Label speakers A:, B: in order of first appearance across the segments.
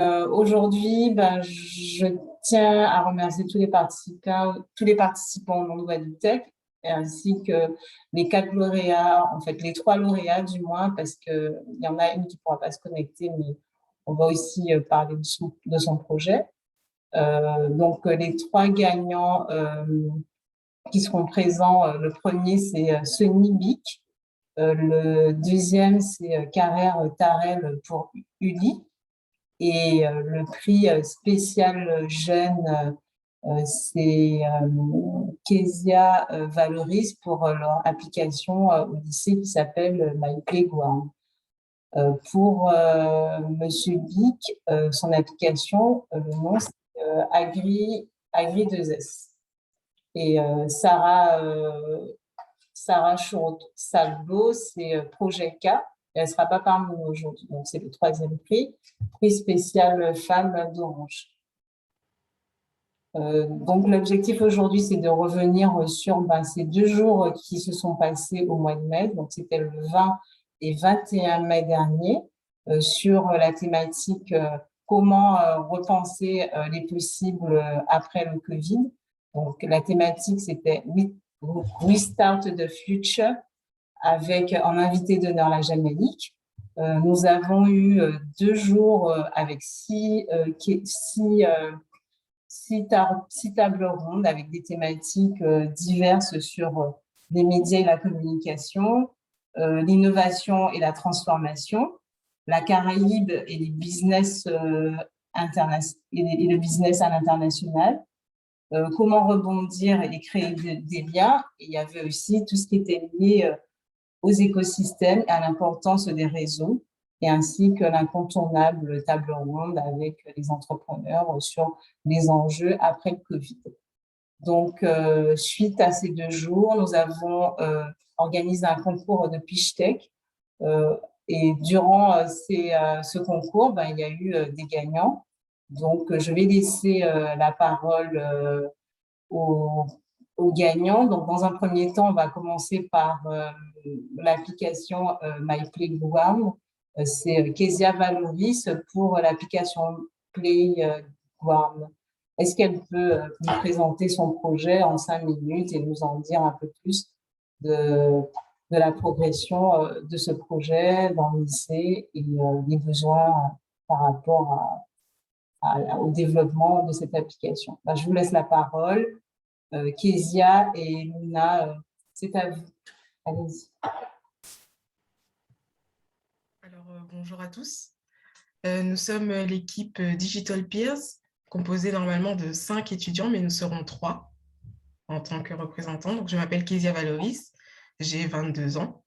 A: Aujourd'hui, je tiens à remercier tous les participants au monde WaduTech, ainsi que les quatre lauréats, en fait les trois lauréats du moins, parce qu'il y en a une qui ne pourra pas se connecter, mais on va aussi parler de son projet. Donc, les trois gagnants qui seront présents, le premier, c'est Sony Bic. Le deuxième, c'est Karer Tarel pour Uli. Et le prix spécial jeune, c'est Kezia Valoris pour leur application au lycée qui s'appelle My Playground. Pour Monsieur Bic, son application, le nom, c'est Agri 2S. Et Sarah Salbo, c'est Projet K. Elle ne sera pas parmi nous aujourd'hui. Donc, c'est le troisième prix spécial femme d'Orange. Donc, l'objectif aujourd'hui, c'est de revenir sur ces 2 jours qui se sont passés au mois de mai. Donc, c'était le 20 et 21 mai dernier, sur la thématique comment repenser les possibles après le Covid. Donc, la thématique, c'était Restart the Future, avec en invité d'honneur la Jamaïque. Nous avons eu 2 jours avec six tables rondes avec des thématiques diverses sur les médias et la communication, l'innovation et la transformation, la Caraïbe et les business et le business à l'international, comment rebondir et créer des liens. Et il y avait aussi tout ce qui était lié aux écosystèmes et à l'importance des réseaux, et ainsi que l'incontournable table ronde avec les entrepreneurs sur les enjeux après le Covid. Donc, suite à ces 2 jours, nous avons organisé un concours de pitch tech, et durant ce concours, il y a eu des gagnants. Donc, je vais laisser la parole aux, aux gagnants. Donc, dans un premier temps, on va commencer par l'application My Playground. C'est Kezia Valoris pour l'application Playground. Est-ce qu'elle peut nous présenter son projet en 5 minutes et nous en dire un peu plus de, de la progression de ce projet dans le lycée et les besoins par rapport au développement de cette application? Je vous laisse la parole. Kezia et Luna, c'est à vous. Allez-y.
B: Alors, bonjour à tous. Nous sommes l'équipe Digital Peers, composée normalement de 5 étudiants, mais nous serons 3 en tant que représentants. Donc, je m'appelle Kezia Valoris, j'ai 22 ans.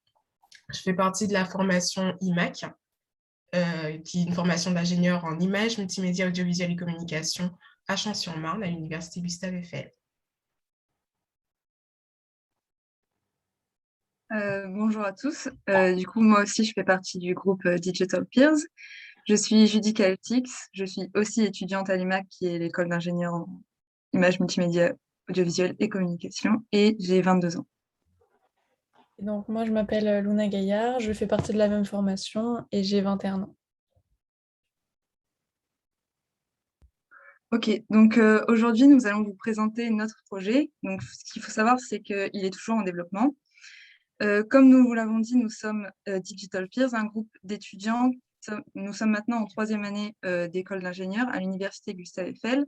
B: Je fais partie de la formation IMAC, qui est une formation d'ingénieur en images, multimédia, audiovisuel et communication à Champs-sur-Marne, à l'Université Gustave Eiffel.
C: Bonjour à tous. Du coup, moi aussi, je fais partie du groupe Digital Peers. Je suis Judy Caltix. Je suis aussi étudiante à l'IMAC, qui est l'école d'ingénieurs en images, multimédia, audiovisuel et communication, et j'ai 22 ans.
D: Et donc, moi, je m'appelle Luna Gaillard, je fais partie de la même formation et j'ai 21 ans.
C: Ok, donc aujourd'hui, nous allons vous présenter notre projet. Donc, ce qu'il faut savoir, c'est qu'il est toujours en développement. Comme nous vous l'avons dit, nous sommes Digital Peers, un groupe d'étudiants. Nous sommes maintenant en 3e année d'école d'ingénieur à l'Université Gustave Eiffel.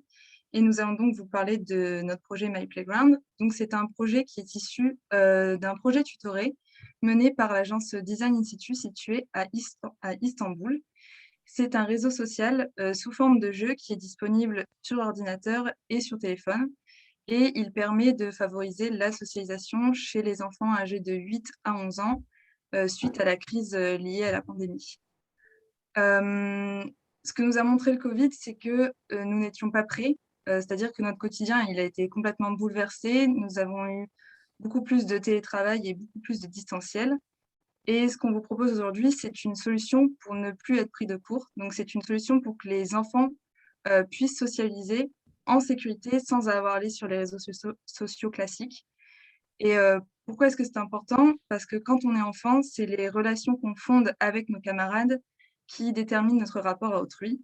C: Et nous allons donc vous parler de notre projet My Playground. Donc, c'est un projet qui est issu d'un projet tutoré mené par l'agence Design Institute située à Istanbul. C'est un réseau social sous forme de jeu qui est disponible sur ordinateur et sur téléphone. Et il permet de favoriser la socialisation chez les enfants âgés de 8 à 11 ans suite à la crise liée à la pandémie. Ce que nous a montré le Covid, c'est que nous n'étions pas prêts, c'est-à-dire que notre quotidien il a été complètement bouleversé. Nous avons eu beaucoup plus de télétravail et beaucoup plus de distanciel. Et ce qu'on vous propose aujourd'hui, c'est une solution pour ne plus être pris de court. Donc, c'est une solution pour que les enfants puissent socialiser en sécurité sans avoir à aller sur les réseaux sociaux classiques. Et pourquoi est-ce que c'est important? Parce que quand on est enfant, c'est les relations qu'on fonde avec nos camarades qui déterminent notre rapport à autrui.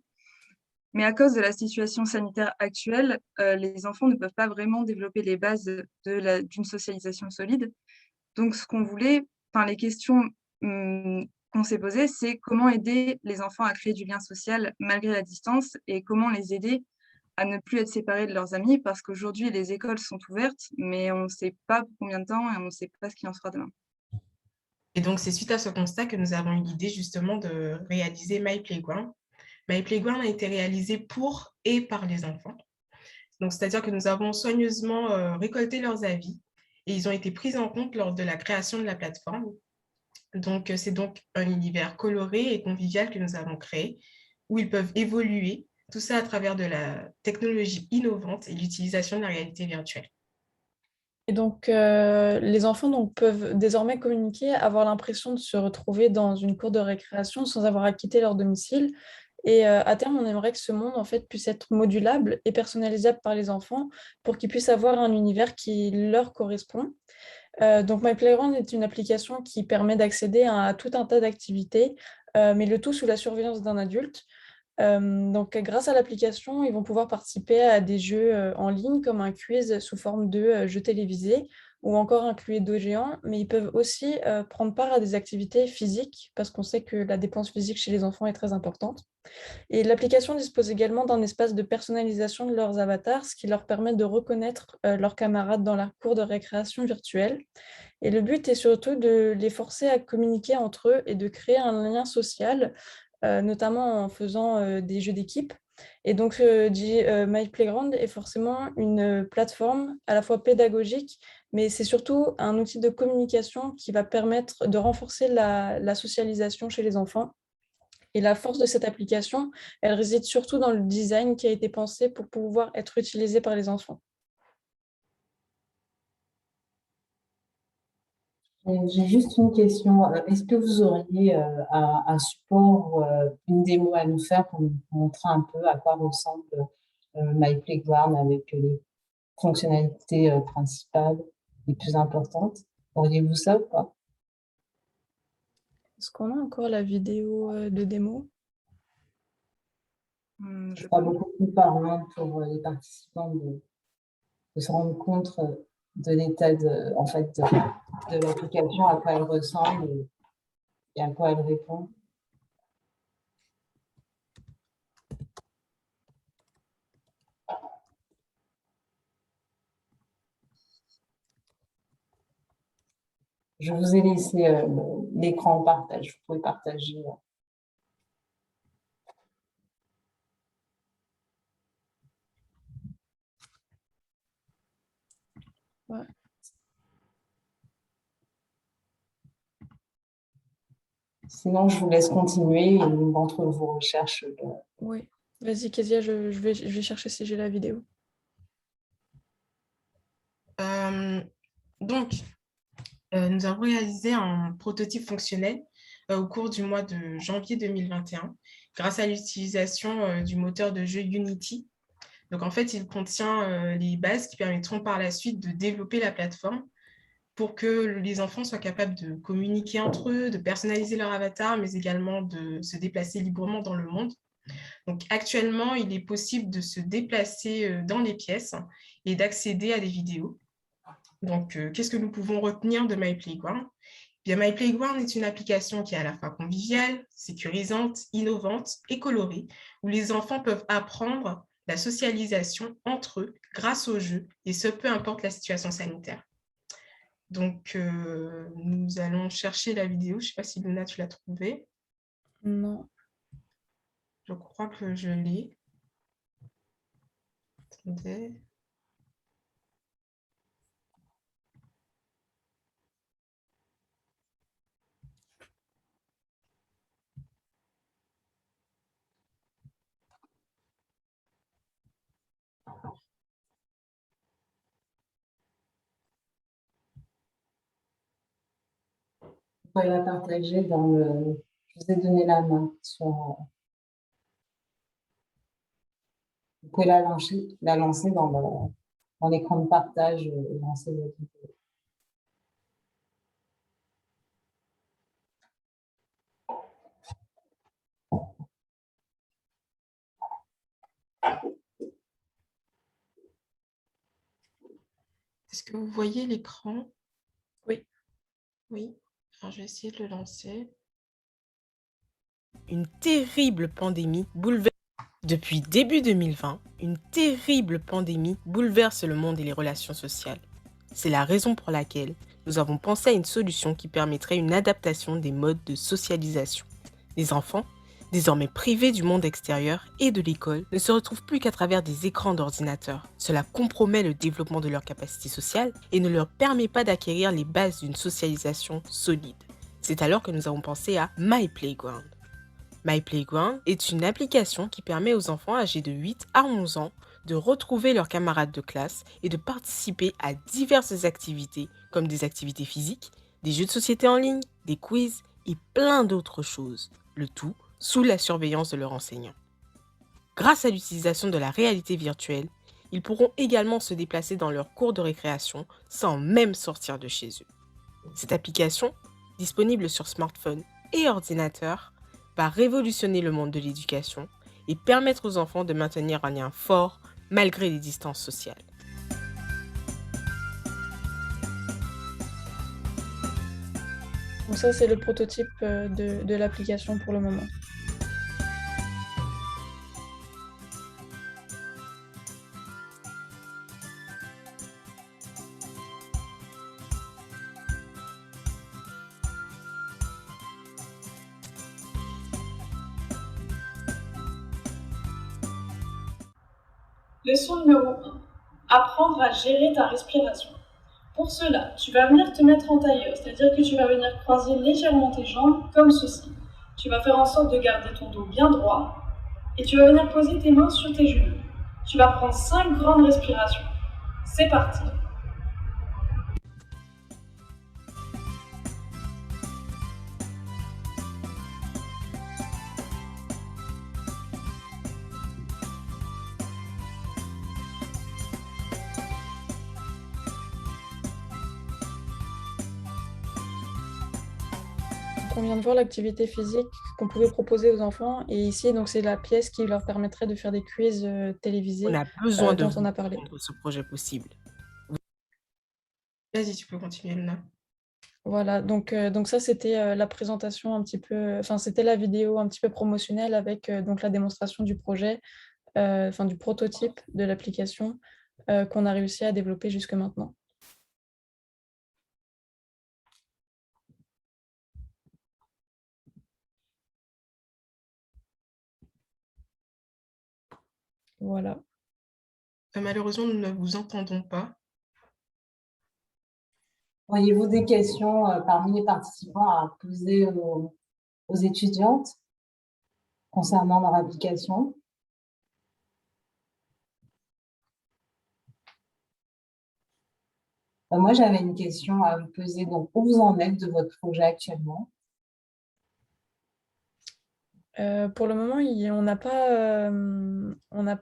C: Mais à cause de la situation sanitaire actuelle, les enfants ne peuvent pas vraiment développer les bases d'une socialisation solide. Donc, ce qu'on voulait, enfin, les questions qu'on s'est posées, c'est comment aider les enfants à créer du lien social malgré la distance et comment les aider à ne plus être séparés de leurs amis parce qu'aujourd'hui, les écoles sont ouvertes, mais on ne sait pas pour combien de temps et on ne sait pas ce qu'il en sera demain.
B: Et donc, c'est suite à ce constat que nous avons eu l'idée justement de réaliser My Playground. My Playground a été réalisé pour et par les enfants. Donc, c'est-à-dire que nous avons soigneusement récolté leurs avis et ils ont été pris en compte lors de la création de la plateforme. Donc, c'est donc un univers coloré et convivial que nous avons créé où ils peuvent évoluer, tout ça à travers de la technologie innovante et l'utilisation de la réalité virtuelle.
D: Et donc, les enfants donc, peuvent désormais communiquer, avoir l'impression de se retrouver dans une cour de récréation sans avoir à quitter leur domicile. Et à terme, on aimerait que ce monde en fait, puisse être modulable et personnalisable par les enfants pour qu'ils puissent avoir un univers qui leur correspond. Donc, My Playground est une application qui permet d'accéder à tout un tas d'activités, mais le tout sous la surveillance d'un adulte. Donc, grâce à l'application, ils vont pouvoir participer à des jeux en ligne comme un quiz sous forme de jeu télévisé ou encore un Cluedo géant, mais ils peuvent aussi prendre part à des activités physiques parce qu'on sait que la dépense physique chez les enfants est très importante. Et l'application dispose également d'un espace de personnalisation de leurs avatars, ce qui leur permet de reconnaître leurs camarades dans la cour de récréation virtuelle. Et le but est surtout de les forcer à communiquer entre eux et de créer un lien social, notamment en faisant des jeux d'équipe. Et donc, My Playground est forcément une plateforme à la fois pédagogique, mais c'est surtout un outil de communication qui va permettre de renforcer la socialisation chez les enfants. Et la force de cette application, elle réside surtout dans le design qui a été pensé pour pouvoir être utilisé par les enfants.
A: J'ai juste une question. Est-ce que vous auriez un support ou une démo à nous faire pour nous montrer un peu à quoi ressemble My Playground avec les fonctionnalités principales les plus importantes? Auriez-vous ça ou pas?
D: Est-ce qu'on a encore la vidéo de démo?
A: Ce
C: Je
A: sera
C: pense.
A: beaucoup plus parlant pour les participants de se rendre compte de l'état en fait, de l'application, à quoi elle ressemble et à quoi elle répond. Je vous ai laissé l'écran en partage. Vous pouvez partager.
D: Ouais.
A: Sinon, je vous laisse continuer et d'entre vos recherches.
D: Oui. Vas-y, Kezia, je vais chercher si j'ai la vidéo.
B: Donc, nous avons réalisé un prototype fonctionnel au cours du mois de janvier 2021 grâce à l'utilisation du moteur de jeu Unity. Donc, en fait, il contient les bases qui permettront par la suite de développer la plateforme pour que les enfants soient capables de communiquer entre eux, de personnaliser leur avatar, mais également de se déplacer librement dans le monde. Donc, actuellement, il est possible de se déplacer dans les pièces et d'accéder à des vidéos. Donc, qu'est-ce que nous pouvons retenir de My Playground? Bien, My Playground est une application qui est à la fois conviviale, sécurisante, innovante et colorée, où les enfants peuvent apprendre la socialisation entre eux grâce au jeu, et ce, peu importe la situation sanitaire. Donc, nous allons chercher la vidéo. Je ne sais pas si Luna, tu l'as trouvée.
D: Non.
B: Je crois que je l'ai. Attendez.
A: Vous pouvez la partager dans le. Je vous ai donné la main sur. Vous pouvez la lancer dans l'écran de partage et lancer votre vidéo.
B: Est-ce que vous voyez l'écran?
D: Oui.
B: Oui. Alors, je vais essayer de le lancer.
E: Une terrible pandémie bouleverse. Depuis début 2020, une terrible pandémie bouleverse le monde et les relations sociales. C'est la raison pour laquelle nous avons pensé à une solution qui permettrait une adaptation des modes de socialisation. Les enfants, désormais privés du monde extérieur et de l'école, ne se retrouvent plus qu'à travers des écrans d'ordinateur. Cela compromet le développement de leurs capacités sociales et ne leur permet pas d'acquérir les bases d'une socialisation solide. C'est alors que nous avons pensé à My Playground. My Playground est une application qui permet aux enfants âgés de 8 à 11 ans de retrouver leurs camarades de classe et de participer à diverses activités comme des activités physiques, des jeux de société en ligne, des quiz et plein d'autres choses, le tout sous la surveillance de leurs enseignants. Grâce à l'utilisation de la réalité virtuelle, ils pourront également se déplacer dans leurs cours de récréation sans même sortir de chez eux. Cette application, disponible sur smartphone et ordinateur, va révolutionner le monde de l'éducation et permettre aux enfants de maintenir un lien fort malgré les distances sociales.
D: Donc ça, c'est le prototype de l'application pour le moment.
F: Leçon numéro 1. Apprendre à gérer ta respiration. Pour cela, tu vas venir te mettre en tailleur, c'est-à-dire que tu vas venir croiser légèrement tes jambes comme ceci. Tu vas faire en sorte de garder ton dos bien droit et tu vas venir poser tes mains sur tes genoux. Tu vas prendre 5 grandes respirations. C'est parti.
D: On vient de voir l'activité physique qu'on pouvait proposer aux enfants. Et ici, donc, c'est la pièce qui leur permettrait de faire des quiz télévisés
E: On a besoin de
D: dont
E: vous
D: on a parlé.
E: pour rendre ce projet possible.
B: Vas-y, tu peux continuer, Luna.
D: Voilà, donc ça, c'était la présentation un petit peu, enfin, c'était la vidéo un petit peu promotionnelle avec donc la démonstration du projet, enfin, du prototype de l'application qu'on a réussi à développer jusque maintenant. Voilà.
B: Malheureusement, nous ne vous entendons pas.
A: Auriez-vous des questions parmi les participants à poser aux étudiantes concernant leur application? Moi, j'avais une question à vous poser. Donc, où vous en êtes de votre projet actuellement?
D: Pour le moment, on n'a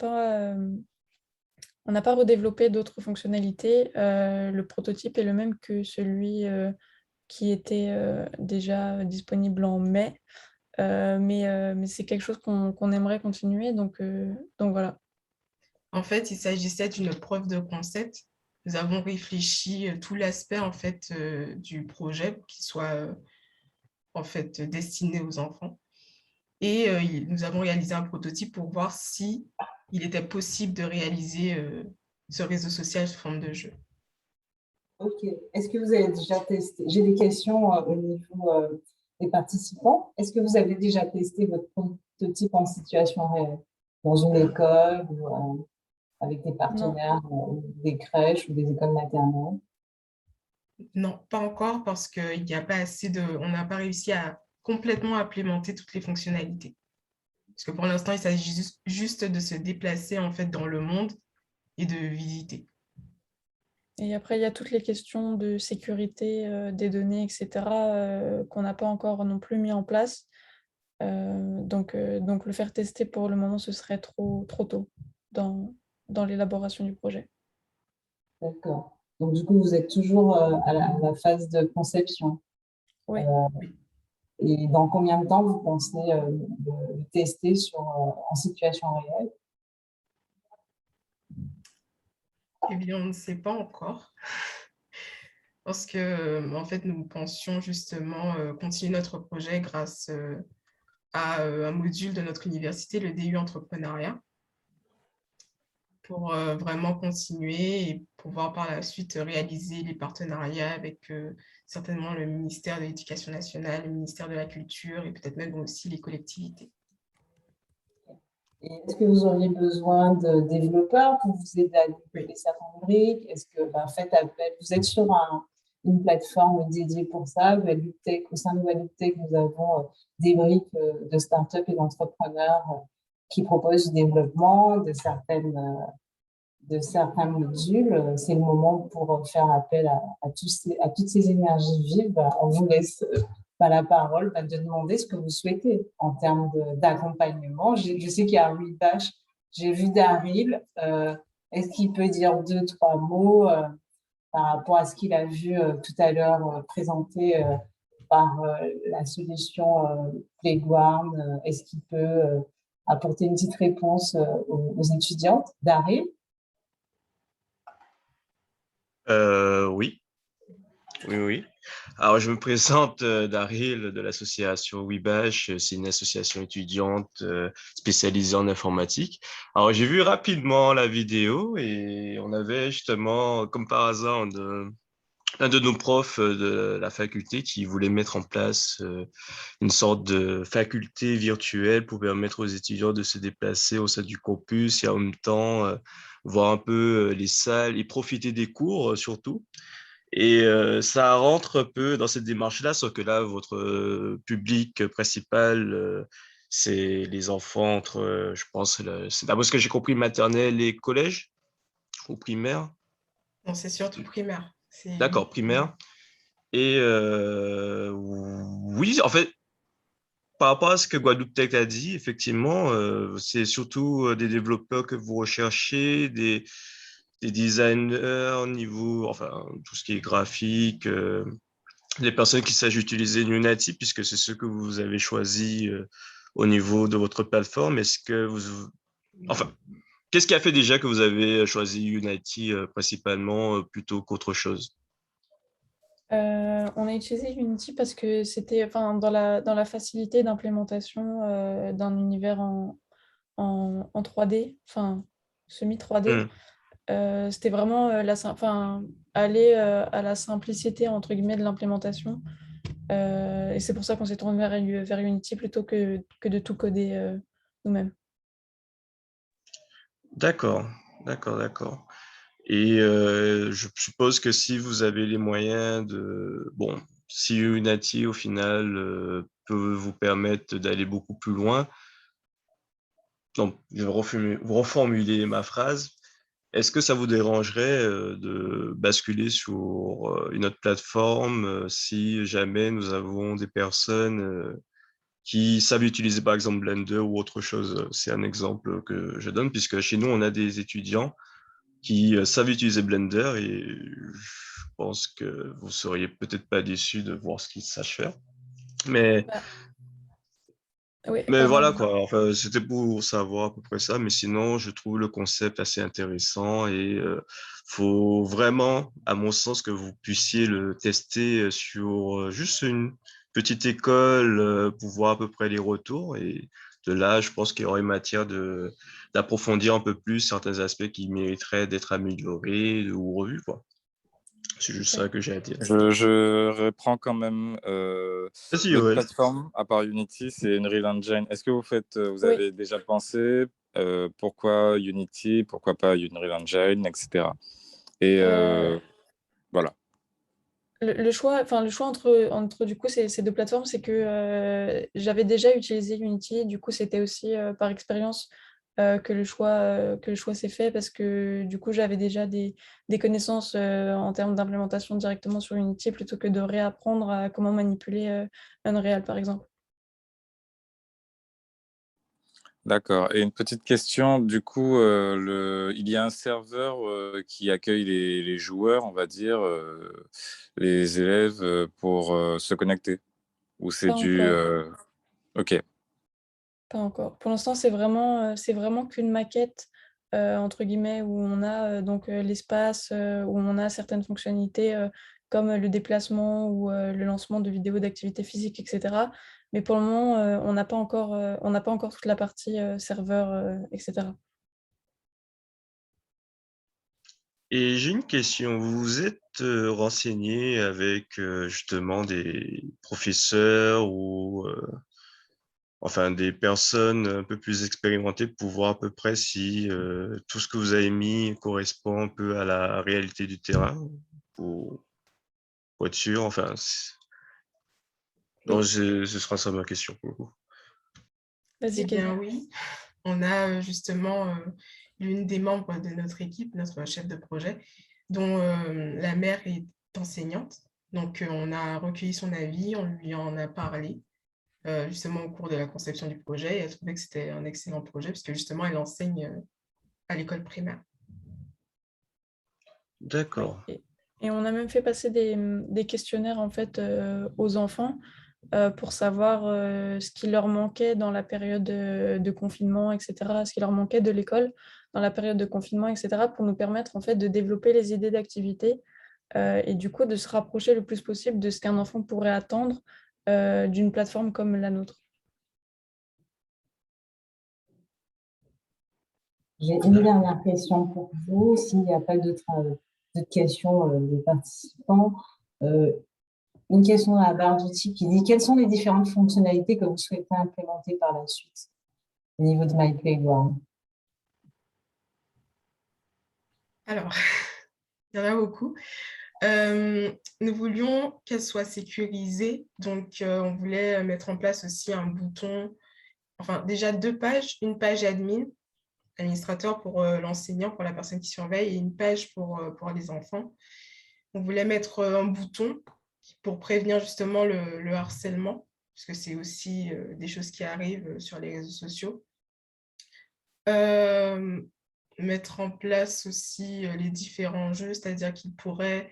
D: pas redéveloppé d'autres fonctionnalités. Le prototype est le même que celui qui était déjà disponible en mai. Mais c'est quelque chose qu'on aimerait continuer, donc voilà.
B: En fait, il s'agissait d'une preuve de concept. Nous avons réfléchi tout l'aspect en fait du projet pour qu'il soit en fait destiné aux enfants. Et nous avons réalisé un prototype pour voir si il était possible de réaliser ce réseau social sous forme de jeu.
A: Ok. Est-ce que vous avez déjà testé? J'ai des questions au niveau des participants. Est-ce que vous avez déjà testé votre prototype en situation réelle, dans une école ou avec des partenaires, des crèches ou des écoles maternelles?
B: Non, pas encore parce qu'il n'y a pas assez de... On n'a pas réussi à complètement implémenter toutes les fonctionnalités. Parce que pour l'instant, il s'agit juste de se déplacer en fait dans le monde et de visiter.
D: Et après, il y a toutes les questions de sécurité des données, etc., qu'on n'a pas encore non plus mis en place. Donc le faire tester pour le moment, ce serait trop tôt dans l'élaboration du projet.
A: D'accord. Donc, du coup, vous êtes toujours à la phase de conception.
D: Oui.
A: Et dans combien de temps vous pensez le tester en situation réelle?
B: Eh bien, on ne sait pas encore. Parce que, en fait, nous pensions justement continuer notre projet grâce à un module de notre université, le DU Entrepreneuriat, pour vraiment continuer et pouvoir par la suite réaliser les partenariats avec certainement le ministère de l'Éducation nationale, le ministère de la Culture et peut-être même aussi les collectivités.
A: Et est-ce que vous auriez besoin de développeurs pour vous aider à développer certaines briques? Est-ce que faites appel, vous êtes sur une plateforme dédiée pour ça, Value Tech, au sein de Value Tech, nous avons des briques de start-up et d'entrepreneurs qui proposent du développement de certains modules. C'est le moment pour faire appel à toutes ces énergies vives. On vous laisse la parole de demander ce que vous souhaitez en termes d'accompagnement. Je sais qu'il y a Webash, j'ai vu Daryl. Est-ce qu'il peut dire 2-3 mots par rapport à ce qu'il a vu tout à l'heure présenté par la solution Playground? Est-ce qu'il peut apporter une petite réponse aux étudiantes? Daryl?
G: Oui. Alors, je me présente, Daryl, de l'association Webash. C'est une association étudiante spécialisée en informatique. Alors, j'ai vu rapidement la vidéo et on avait justement, comme par hasard, un de nos profs de la faculté qui voulait mettre en place une sorte de faculté virtuelle pour permettre aux étudiants de se déplacer au sein du campus et en même temps voir un peu les salles et profiter des cours surtout. Et ça rentre un peu dans cette démarche-là, sauf que là, votre public principal, c'est les enfants entre, je pense, c'est d'après ce que j'ai compris, maternelle et collège ou primaire.
B: Non, c'est surtout primaire.
G: D'accord, primaire. Et oui, en fait, par rapport à ce que Guadeloupe Tech a dit, effectivement, c'est surtout des développeurs que vous recherchez, des designers au niveau, enfin, tout ce qui est graphique, des personnes qui sachent utiliser Unity, puisque c'est ce que vous avez choisi au niveau de votre plateforme. Est-ce que enfin, qu'est-ce qui a fait déjà que vous avez choisi Unity principalement plutôt qu'autre chose?
D: On a utilisé Unity parce que c'était dans la facilité d'implémentation d'un univers en 3D, enfin semi 3D. C'était vraiment aller à la simplicité entre guillemets de l'implémentation. Et c'est pour ça qu'on s'est tourné vers Unity plutôt que de tout coder nous-mêmes.
G: D'accord. Et je suppose que si vous avez les moyens bon, si Unity au final peut vous permettre d'aller beaucoup plus loin, donc je vais reformuler ma phrase. Est-ce que ça vous dérangerait de basculer sur une autre plateforme si jamais nous avons des personnes qui savent utiliser par exemple Blender ou autre chose? C'est un exemple que je donne, puisque chez nous, on a des étudiants qui savent utiliser Blender et je pense que vous seriez peut-être pas déçus de voir ce qu'ils sachent faire. Mais
D: Oui,
G: voilà quoi, enfin, c'était pour savoir à peu près ça, mais sinon, je trouve le concept assez intéressant et faut vraiment, à mon sens, que vous puissiez le tester sur juste une petite école pour voir à peu près les retours. Et de là, je pense qu'il y aurait matière d'approfondir un peu plus certains aspects qui mériteraient d'être améliorés ou revus, quoi. C'est juste ça que j'ai à dire.
H: Je reprends quand même
G: Vas-y,
H: votre
G: Yoel.
H: plateforme, à part Unity, c'est Unreal Engine. Est-ce que vous
D: Oui.
H: avez déjà pensé pourquoi Unity, pourquoi pas Unreal Engine, etc. Et voilà.
D: Le choix entre du coup ces deux plateformes, c'est que j'avais déjà utilisé Unity, du coup c'était aussi par expérience que le choix s'est fait parce que du coup j'avais déjà des connaissances en termes d'implémentation directement sur Unity plutôt que de réapprendre à comment manipuler Unreal par exemple.
H: D'accord. Et une petite question, du coup, il y a un serveur qui accueille les joueurs, on va dire, les élèves pour se connecter. Ou c'est
D: Pas
H: du...
D: encore.
H: Ok,
D: Pas encore. Pour l'instant, c'est vraiment qu'une maquette entre guillemets, où on a donc l'espace, où on a certaines fonctionnalités comme le déplacement ou le lancement de vidéos d'activités physiques, etc. Mais pour le moment, on n'a pas encore toute la partie serveur, etc.
G: Et j'ai une question. Vous vous êtes renseigné avec justement des professeurs ou enfin des personnes un peu plus expérimentées pour voir à peu près si tout ce que vous avez mis correspond un peu à la réalité du terrain pour être sûr. Enfin, non, ce sera ça ma question pour vous.
D: Vas-y,
B: Eh bien
D: Kézia.
B: oui, on a justement l'une des membres de notre équipe, notre chef de projet, dont la mère est enseignante. Donc, on a recueilli son avis, on lui en a parlé justement au cours de la conception du projet et elle trouvait que c'était un excellent projet puisque justement, elle enseigne à l'école primaire.
D: Oui.
G: D'accord.
D: Et on a même fait passer des questionnaires en fait aux enfants pour savoir ce qui leur manquait dans la période de confinement, etc., ce qui leur manquait de l'école dans la période de confinement, etc., pour nous permettre en fait de développer les idées d'activité et du coup de se rapprocher le plus possible de ce qu'un enfant pourrait attendre d'une plateforme comme la nôtre.
A: J'ai une dernière question pour vous, s'il n'y a pas d'autres questions des participants. Une question dans la barre d'outils qui dit quelles sont les différentes fonctionnalités que vous souhaitez implémenter par la suite au niveau de My Playground?
B: Alors, il y en a beaucoup. Nous voulions qu'elle soit sécurisée, donc on voulait mettre en place aussi un bouton, enfin déjà 2 pages, une page admin, administrateur pour l'enseignant, pour la personne qui surveille, et une page pour les enfants. On voulait mettre un bouton pour prévenir justement le harcèlement, parce que c'est aussi des choses qui arrivent sur les réseaux sociaux. Mettre en place aussi les différents jeux, c'est-à-dire qu'ils pourraient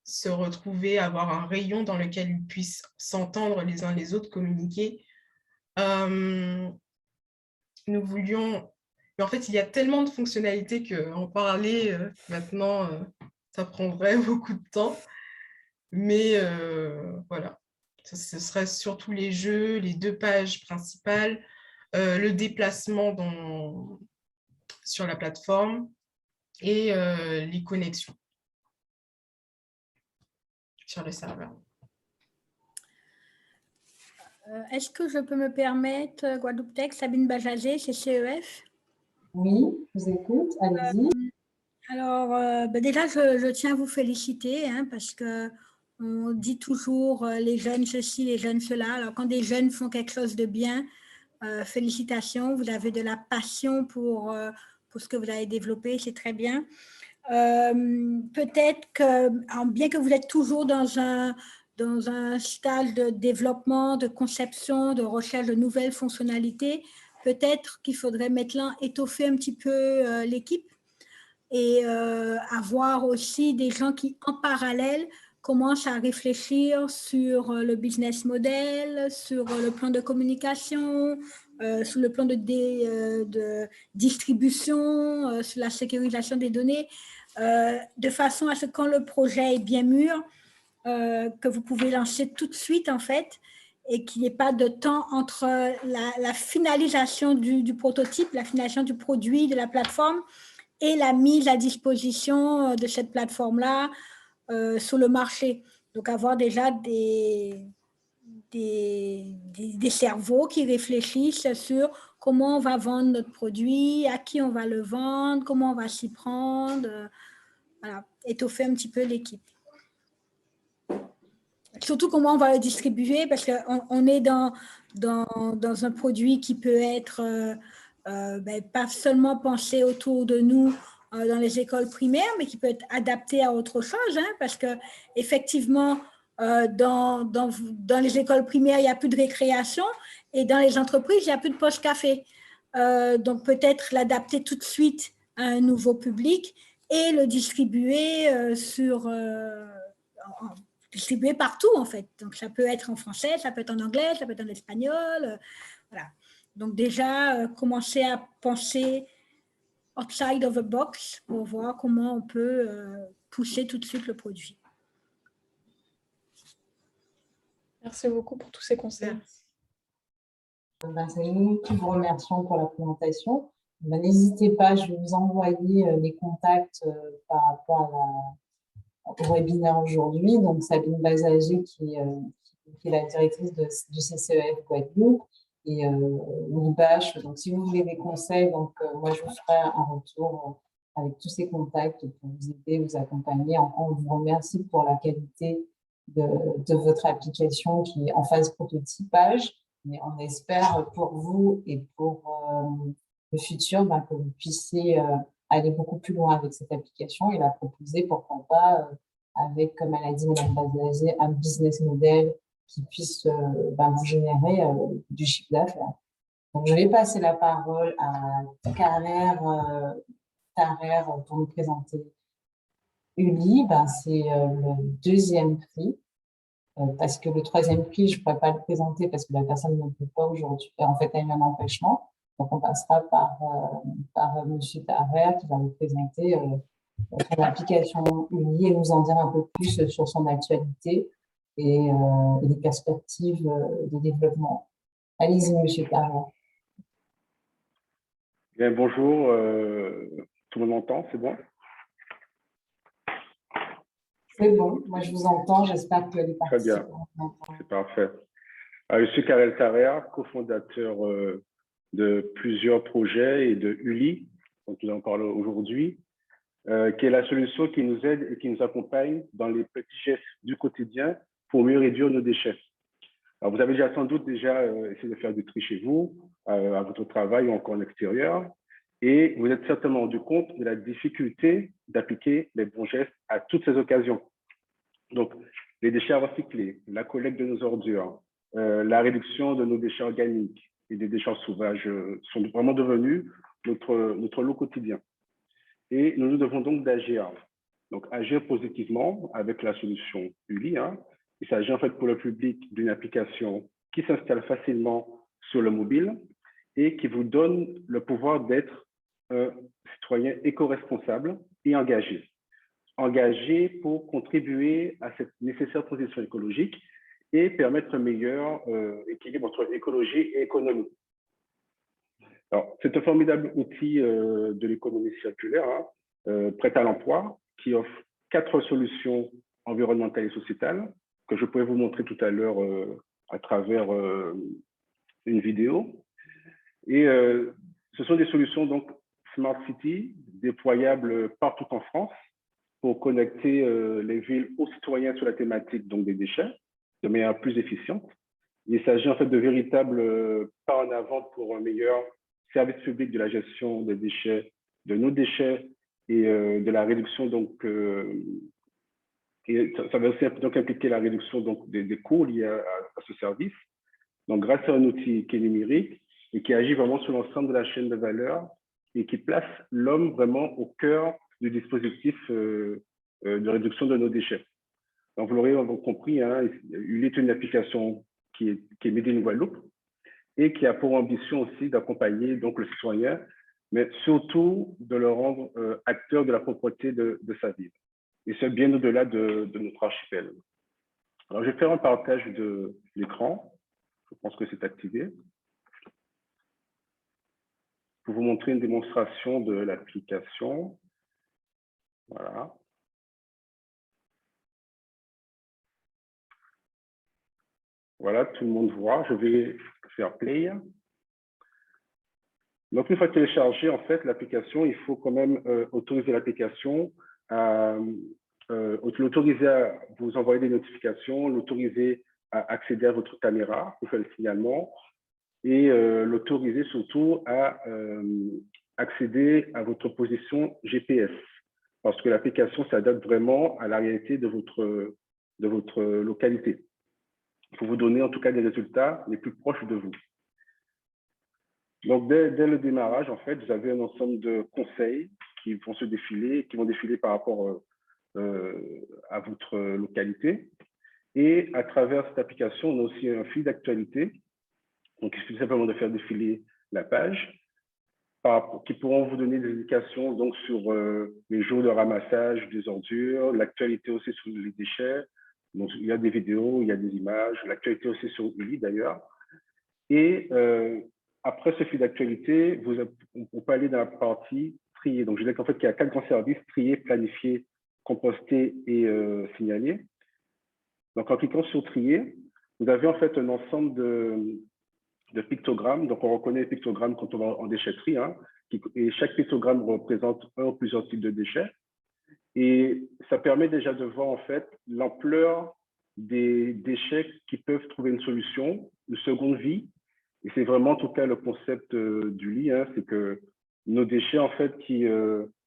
B: se retrouver, avoir un rayon dans lequel ils puissent s'entendre les uns les autres, communiquer. Nous voulions... Mais en fait, il y a tellement de fonctionnalités qu'en parler maintenant, ça prendrait beaucoup de temps. Mais voilà, ce serait surtout les jeux, les 2 pages principales, le déplacement sur la plateforme et les connexions sur le serveur.
I: Est-ce que je peux me permettre, Guadeloupe Tech, Sabine Bajazé, c'est CEF?
A: Oui, je vous écoute, allez-y.
I: Alors, déjà, je tiens à vous féliciter parce qu'on dit toujours les jeunes ceci, les jeunes cela. Alors, quand des jeunes font quelque chose de bien, félicitations, vous avez de la passion pour ce que vous avez développé, c'est très bien. Peut-être que, bien que vous êtes toujours dans un stade de développement, de conception, de recherche de nouvelles fonctionnalités, peut-être qu'il faudrait maintenant étoffer un petit peu l'équipe et avoir aussi des gens qui, en parallèle, commencent à réfléchir sur le business model, sur le plan de communication, sur le plan de distribution, sur la sécurisation des données, de façon à ce que quand le projet est bien mûr, que vous pouvez lancer tout de suite, en fait, et qu'il n'y ait pas de temps entre la finalisation du prototype, la finalisation du produit, de la plateforme, et la mise à disposition de cette plateforme-là sur le marché. Donc, avoir déjà des cerveaux qui réfléchissent sur comment on va vendre notre produit, à qui on va le vendre, comment on va s'y prendre. Voilà, étoffer un petit peu l'équipe. Surtout comment on va le distribuer, parce qu'on est dans un produit qui peut être pas seulement pensé autour de nous dans les écoles primaires, mais qui peut être adapté à autre chose, parce qu'effectivement, dans les écoles primaires, il n'y a plus de récréation, et dans les entreprises, il n'y a plus de post-café. Donc, peut-être l'adapter tout de suite à un nouveau public et le distribuer distribué partout, en fait. Donc, ça peut être en français, ça peut être en anglais, ça peut être en espagnol. Voilà. Donc, déjà, commencer à penser outside of the box pour voir comment on peut pousser tout de suite le produit.
D: Merci beaucoup pour tous ces conseils.
A: C'est nous qui vous remercions pour la présentation. N'hésitez pas, je vais vous envoyer les contacts par rapport au webinaire aujourd'hui. Donc, Sabine Bazager, qui est la directrice du CCEF Guadeloupe, et l'IBACH. Donc, si vous voulez des conseils, donc, moi, je vous ferai un retour avec tous ces contacts pour vous aider, vous accompagner. On vous remercie pour la qualité de votre application qui est en phase prototypage. Mais on espère pour vous et pour le futur que vous puissiez aller beaucoup plus loin avec cette application et la proposer, pourquoi pas, avec, comme elle a dit Mme Bazager, un business model qui puisse vous générer du chiffre d'affaires. Donc, je vais passer la parole à Tarer pour nous présenter Uli. C'est le deuxième prix. Parce que le troisième prix, je ne pourrais pas le présenter parce que la personne ne peut pas aujourd'hui. En fait, elle a eu un empêchement. Donc, on passera par M. Tarer qui va nous présenter son application Uli et nous en dire un peu plus sur son actualité et les perspectives de développement. Allez-y, M. Tarer.
J: Bien, bonjour. Tout le monde m'entend, c'est bon?
A: C'est bon, moi je vous entends, j'espère que les participants.
J: Très bien, c'est parfait. Je suis Karel Tarer, cofondateur de plusieurs projets et de Uli, dont nous en parlons aujourd'hui, qui est la solution qui nous aide et qui nous accompagne dans les petits gestes du quotidien pour mieux réduire nos déchets. Alors, vous avez sans doute essayé de faire du tri chez vous, à votre travail ou encore en extérieur, et vous êtes certainement rendu compte de la difficulté d'appliquer les bons gestes à toutes ces occasions. Donc, les déchets à recycler, la collecte de nos ordures, la réduction de nos déchets organiques et des déchets sauvages sont vraiment devenus notre lot quotidien. Et nous devons donc d'agir. Donc, agir positivement avec la solution Uli. Il s'agit en fait pour le public d'une application qui s'installe facilement sur le mobile et qui vous donne le pouvoir d'être un citoyen éco-responsable et engagé. Engagé pour contribuer à cette nécessaire transition écologique et permettre un meilleur équilibre entre écologie et économie. Alors, c'est un formidable outil de l'économie circulaire, prêt à l'emploi, qui offre 4 solutions environnementales et sociétales que je pourrais vous montrer tout à l'heure à travers une vidéo. Et ce sont des solutions donc Smart City, déployables partout en France pour connecter les villes aux citoyens sur la thématique donc, des déchets de manière plus efficiente. Il s'agit en fait de véritables pas en avant pour un meilleur service public de la gestion des déchets, de nos déchets et de la réduction donc et ça va aussi donc impliquer la réduction donc des coûts liés à ce service. Donc grâce à un outil qui est numérique et qui agit vraiment sur l'ensemble de la chaîne de valeur et qui place l'homme vraiment au cœur du dispositif de réduction de nos déchets. Donc vous l'aurez compris, Uli est une application qui est made in Guadeloupe et qui a pour ambition aussi d'accompagner donc le citoyen, mais surtout de le rendre acteur de la propreté de sa ville. Et c'est bien au-delà de notre archipel. Alors, je vais faire un partage de l'écran. Je pense que c'est activé. Pour vous montrer une démonstration de l'application. Voilà. Voilà, tout le monde voit. Je vais faire play. Donc, une fois téléchargée, en fait, l'application, il faut quand même autoriser l'application à l'autoriser à vous envoyer des notifications, l'autoriser à accéder à votre caméra pour faire le signalement et l'autoriser surtout à accéder à votre position GPS parce que l'application s'adapte vraiment à la réalité de votre localité. Il faut vous donner en tout cas des résultats les plus proches de vous. Donc, dès le démarrage, en fait, vous avez un ensemble de conseils qui vont se défiler, qui vont défiler par rapport à votre localité. Et à travers cette application, on a aussi un fil d'actualité. Donc, il suffit simplement de faire défiler la page. qui pourront vous donner des indications donc, sur les jours de ramassage des ordures, l'actualité aussi sur les déchets. Donc, il y a des vidéos, il y a des images, l'actualité aussi sur Uli d'ailleurs. Et après ce fil d'actualité, on peut aller dans la partie trier. Donc, je disais qu'en fait, il y a 4 grands services: trier, planifier, composter et signaler. Donc, en cliquant sur trier, vous avez en fait un ensemble de pictogrammes. Donc, on reconnaît les pictogrammes quand on va en déchetterie, hein, et chaque pictogramme représente un ou plusieurs types de déchets. Et ça permet déjà de voir en fait l'ampleur des déchets qui peuvent trouver une solution, une seconde vie. Et c'est vraiment en tout cas le concept du lit, hein, c'est que nos déchets en fait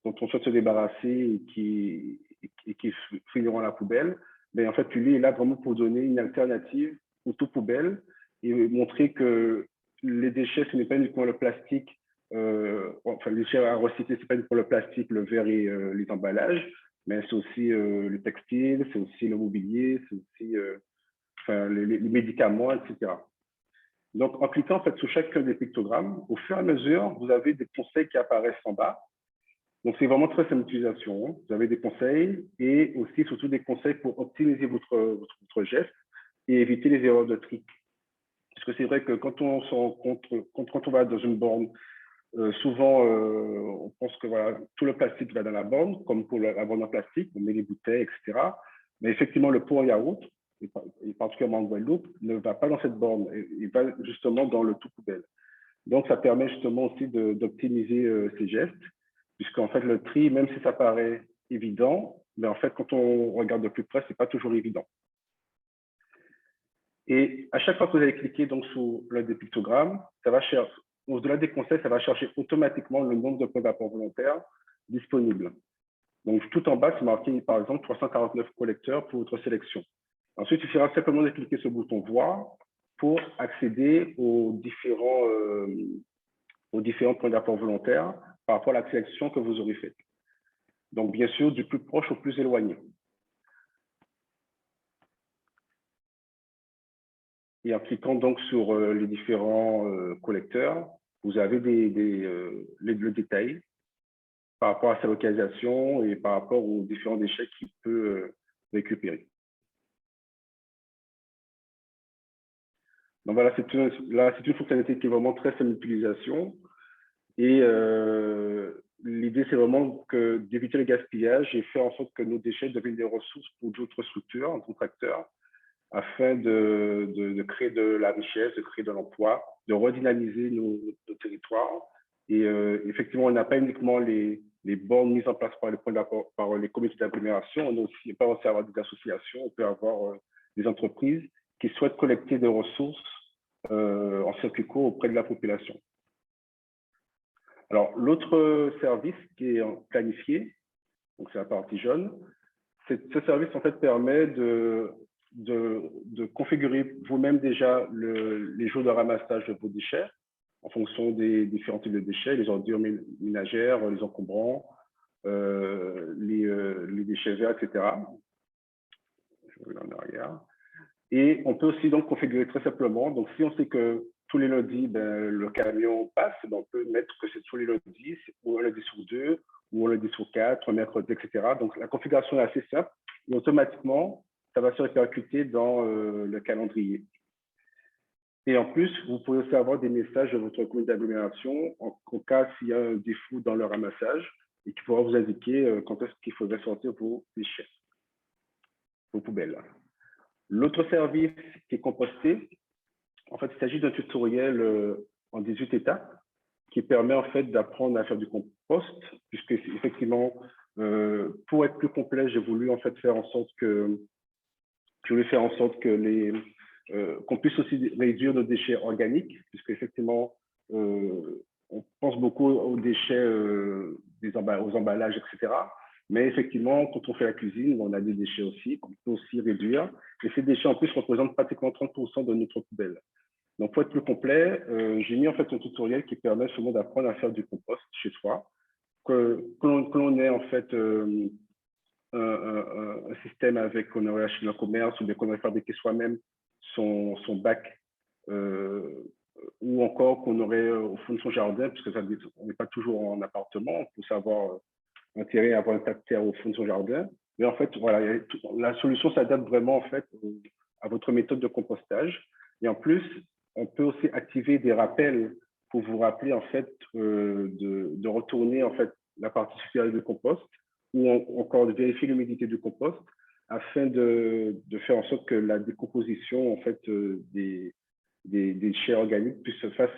J: dont on souhaite se débarrasser et qui finiront à la poubelle, mais en fait Uli est là vraiment pour donner une alternative aux tout poubelles et montrer que les déchets, ce n'est pas uniquement le plastique, enfin les déchets à recycler, ce n'est pas uniquement le plastique, le verre et les emballages, mais c'est aussi le textile, c'est aussi le mobilier, c'est aussi enfin, les médicaments, etc. Donc, en cliquant en fait, sur chacun des pictogrammes, au fur et à mesure, vous avez des conseils qui apparaissent en bas. Donc, c'est vraiment très simple d'utilisation. Hein. Vous avez des conseils et aussi, surtout, des conseils pour optimiser votre geste et éviter les erreurs de tri. Parce que c'est vrai que quand on se rencontre, quand on va dans une borne, souvent, on pense que voilà, tout le plastique va dans la borne, comme pour la borne en plastique, on met les bouteilles, etc. Mais effectivement, le pot en yaourt, et particulièrement en Guadeloupe, ne va pas dans cette borne, il va justement dans le tout poubelle. Donc, ça permet justement aussi d'optimiser ces gestes, puisqu'en fait, le tri, même si ça paraît évident, mais en fait, quand on regarde de plus près, ce n'est pas toujours évident. Et à chaque fois que vous allez cliquer donc, sur l'un des pictogrammes, ça va chercher, au-delà des conseils, ça va chercher automatiquement le nombre de points d'apport volontaire disponibles. Donc, tout en bas, c'est marqué, par exemple, 349 collecteurs pour votre sélection. Ensuite, il suffira simplement de cliquer sur le bouton « Voir » pour accéder aux différents points d'apport volontaires par rapport à la sélection que vous aurez faite. Donc, bien sûr, du plus proche au plus éloigné. Et en cliquant donc sur les différents collecteurs, vous avez le détail par rapport à sa localisation et par rapport aux différents déchets qu'il peut récupérer. Donc voilà, c'est une fonctionnalité qui est vraiment très simple d'utilisation. Et l'idée, c'est vraiment d'éviter le gaspillage et faire en sorte que nos déchets deviennent des ressources pour d'autres structures, d'autres acteurs, afin de créer de la richesse, de créer de l'emploi, de redynamiser nos territoires. Et effectivement, on n'a pas uniquement les bornes mises en place par les comités d'agglomération, on peut aussi avoir des associations, on peut avoir des entreprises qui souhaitent collecter des ressources en circuit court auprès de la population. Alors, l'autre service qui est planifié, donc c'est la partie jaune, ce service en fait permet de configurer vous-même déjà les jours de ramassage de vos déchets en fonction des différents types de déchets, les ordures ménagères, les encombrants, les déchets verts, etc. Je vais en arrière. Et on peut aussi donc configurer très simplement. Donc, si on sait que tous les lundis, le camion passe, on peut mettre que c'est tous les lundis, ou un lundi sur 2, ou un lundi sur 4, un mercredi, etc. Donc, la configuration est assez simple et automatiquement, ça va se répercuter dans le calendrier. Et en plus, vous pouvez aussi avoir des messages de votre comité d'agglomération au cas s'il y a un défaut dans le ramassage et qui pourra vous indiquer quand est-ce qu'il faudrait sortir vos déchets, vos poubelles. L'autre service qui est composté, en fait, il s'agit d'un tutoriel en 18 étapes qui permet en fait d'apprendre à faire du compost, puisque effectivement, pour être plus complet, j'ai voulu en fait faire en sorte que qu'on puisse aussi réduire nos déchets organiques, puisque effectivement, on pense beaucoup aux déchets, aux emballages, etc. Mais effectivement, quand on fait la cuisine, on a des déchets aussi qu'on peut aussi réduire. Et ces déchets, en plus, représentent pratiquement 30% de notre poubelle. Donc, pour être plus complet, j'ai mis en fait un tutoriel qui permet seulement d'apprendre à faire du compost chez soi, que l'on ait en fait un système avec qu'on aurait acheté dans le commerce ou bien qu'on aurait fabriqué soi-même son bac ou encore qu'on aurait au fond de son jardin, puisque on n'est pas toujours en appartement, on peut savoir intérêt à avoir un tas de terre au fond de son jardin. Mais en fait, voilà, la solution s'adapte vraiment en fait à votre méthode de compostage. Et en plus, on peut aussi activer des rappels pour vous rappeler en fait de retourner en fait la partie supérieure du compost ou encore de vérifier l'humidité du compost afin de faire en sorte que la décomposition en fait des déchets organiques puisse se faire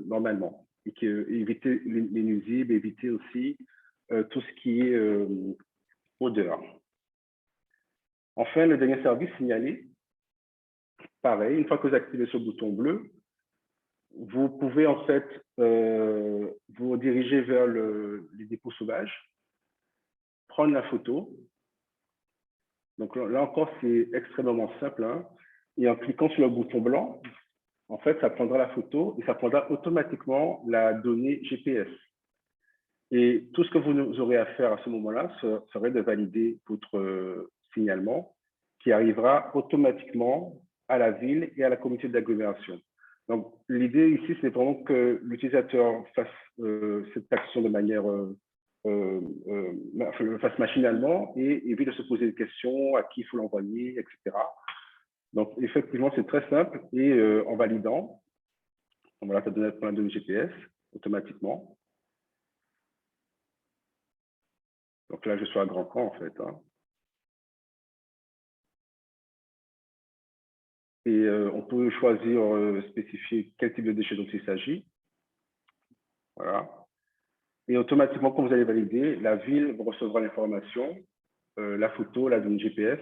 J: normalement et éviter les nuisibles, éviter aussi tout ce qui est odeur. Enfin, le dernier service signalé, pareil, une fois que vous activez ce bouton bleu, vous pouvez en fait vous diriger vers les dépôts sauvages, prendre la photo. Donc là encore, c'est extrêmement simple. Hein. Et en cliquant sur le bouton blanc, en fait, ça prendra la photo et ça prendra automatiquement la donnée GPS. Et tout ce que vous aurez à faire à ce moment-là serait de valider votre signalement qui arrivera automatiquement à la ville et à la communauté d'agglomération. Donc, l'idée ici, c'est vraiment que l'utilisateur fasse cette action de manière le fasse machinalement et évite de se poser des questions, à qui il faut l'envoyer, etc. Donc, effectivement, c'est très simple et en validant, voilà, ça donne la donnée GPS automatiquement. Donc là, je suis à grand camp, en fait. Hein. Et on peut choisir, spécifier quel type de déchet dont il s'agit. Voilà. Et automatiquement, quand vous allez valider, la ville recevra l'information, la photo, la donnée GPS,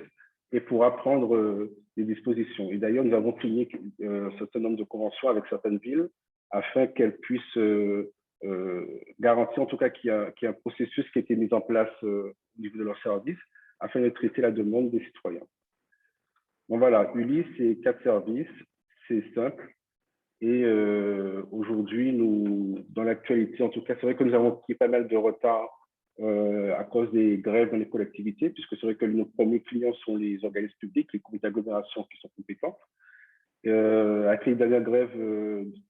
J: et pourra prendre des dispositions. Et d'ailleurs, nous avons signé un certain nombre de conventions avec certaines villes afin qu'elles puissent garantir en tout cas qu'il y a un processus qui a été mis en place au niveau de leur service afin de traiter la demande des citoyens. Bon voilà, Uli, c'est 4 services, c'est simple. Et aujourd'hui, dans l'actualité, en tout cas, c'est vrai que nous avons pris pas mal de retard à cause des grèves dans les collectivités, puisque c'est vrai que nos premiers clients sont les organismes publics, les comités d'agglomération qui sont compétents. Avec les dernières grèves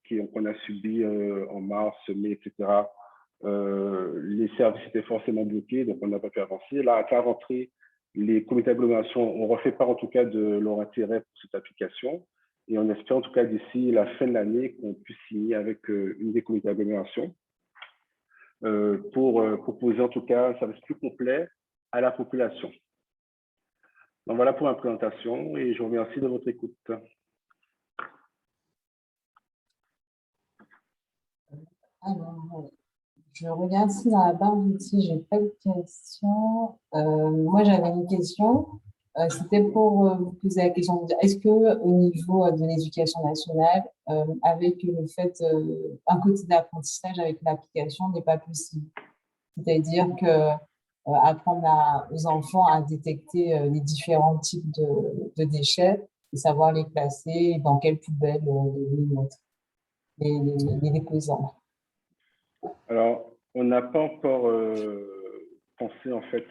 J: qu'on a subies en mars, mai, etc., les services étaient forcément bloqués, donc on n'a pas pu avancer. Là, à la rentrée, les comités d'agglomération ont refait part en tout cas de leur intérêt pour cette application. Et on espère en tout cas d'ici la fin de l'année qu'on puisse signer avec une des comités d'agglomération pour proposer en tout cas un service plus complet à la population. Donc voilà pour ma présentation et je vous remercie de votre écoute.
A: Alors, je regarde si dans la barre d'outils, je n'ai pas de questions. Moi, j'avais une question. C'était pour vous poser la question. Est-ce qu'au niveau de l'éducation nationale, avec le fait, un côté d'apprentissage avec l'application n'est pas possible? C'est-à-dire que apprendre aux enfants à détecter les différents types de déchets et savoir les classer, dans quelle poubelle les mettre, les déposer.
J: Alors, on n'a pas encore pensé en fait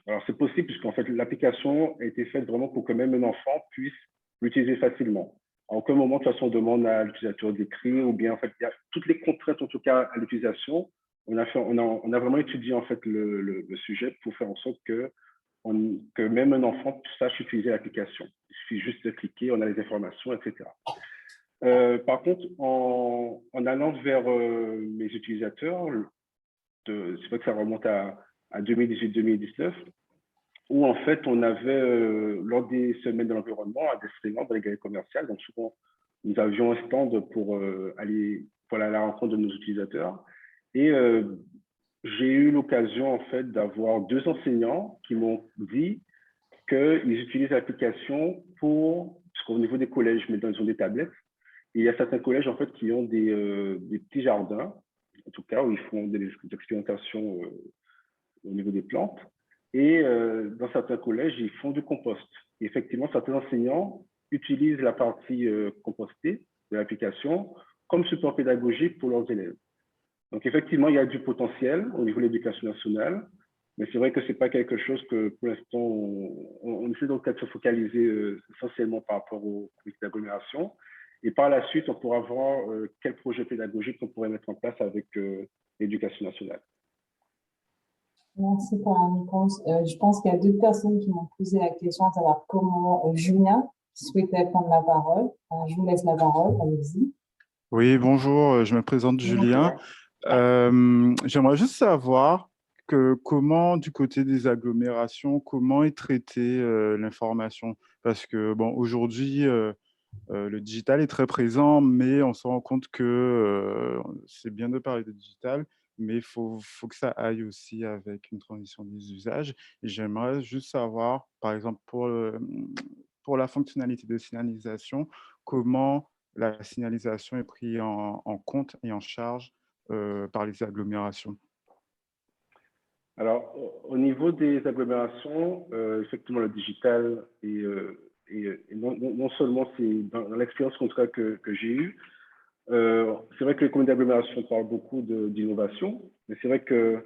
J: alors, c'est possible puisqu'en fait, l'application a été faite vraiment pour que même un enfant puisse l'utiliser facilement. À aucun moment, de toute façon, on demande à l'utilisateur d'écrire ou bien, en fait, il y a toutes les contraintes, en tout cas, à l'utilisation. On a vraiment étudié, en fait, le sujet pour faire en sorte que même un enfant sache utiliser l'application. Il suffit juste de cliquer, on a les informations, etc. Par contre, en allant vers mes utilisateurs, c'est vrai que ça remonte à 2018-2019, où en fait, on avait, lors des semaines de l'environnement, à Desfréland, dans les galeries commerciales, donc souvent, nous avions un stand pour aller à la rencontre de nos utilisateurs. Et j'ai eu l'occasion, en fait, d'avoir 2 enseignants qui m'ont dit qu'ils utilisent l'application parce qu'au niveau des collèges, mais ils ont des tablettes, et il y a certains collèges, en fait, qui ont des petits jardins, en tout cas, où ils font des expérimentations au niveau des plantes. Et dans certains collèges, ils font du compost. Et effectivement, certains enseignants utilisent la partie compostée de l'application comme support pédagogique pour leurs élèves. Donc, effectivement, il y a du potentiel au niveau de l'éducation nationale, mais c'est vrai que ce n'est pas quelque chose que, pour l'instant, on essaie donc de se focaliser essentiellement par rapport aux comités d'agglomération. Et par la suite, on pourra voir quel projet pédagogique on pourrait mettre en place avec l'éducation nationale.
A: Merci pour la réponse. Je pense qu'il y a deux personnes qui m'ont posé la question, à savoir comment Julien qui souhaitait prendre la parole. Je vous laisse la parole, allez-y.
K: Oui, bonjour, je me présente Julien. J'aimerais juste savoir comment, du côté des agglomérations, comment est traitée l'information. Parce que, bon, aujourd'hui, le digital est très présent, mais on se rend compte que c'est bien de parler de digital, mais il faut que ça aille aussi avec une transition des usages. Et j'aimerais juste savoir, par exemple, pour la fonctionnalité de signalisation, comment la signalisation est prise en compte et en charge par les agglomérations.
J: Alors, au niveau des agglomérations, effectivement, le digital et non seulement c'est dans l'expérience en tout cas que j'ai eue, c'est vrai que les communes d'agglomération parlent beaucoup d'innovation, mais c'est vrai que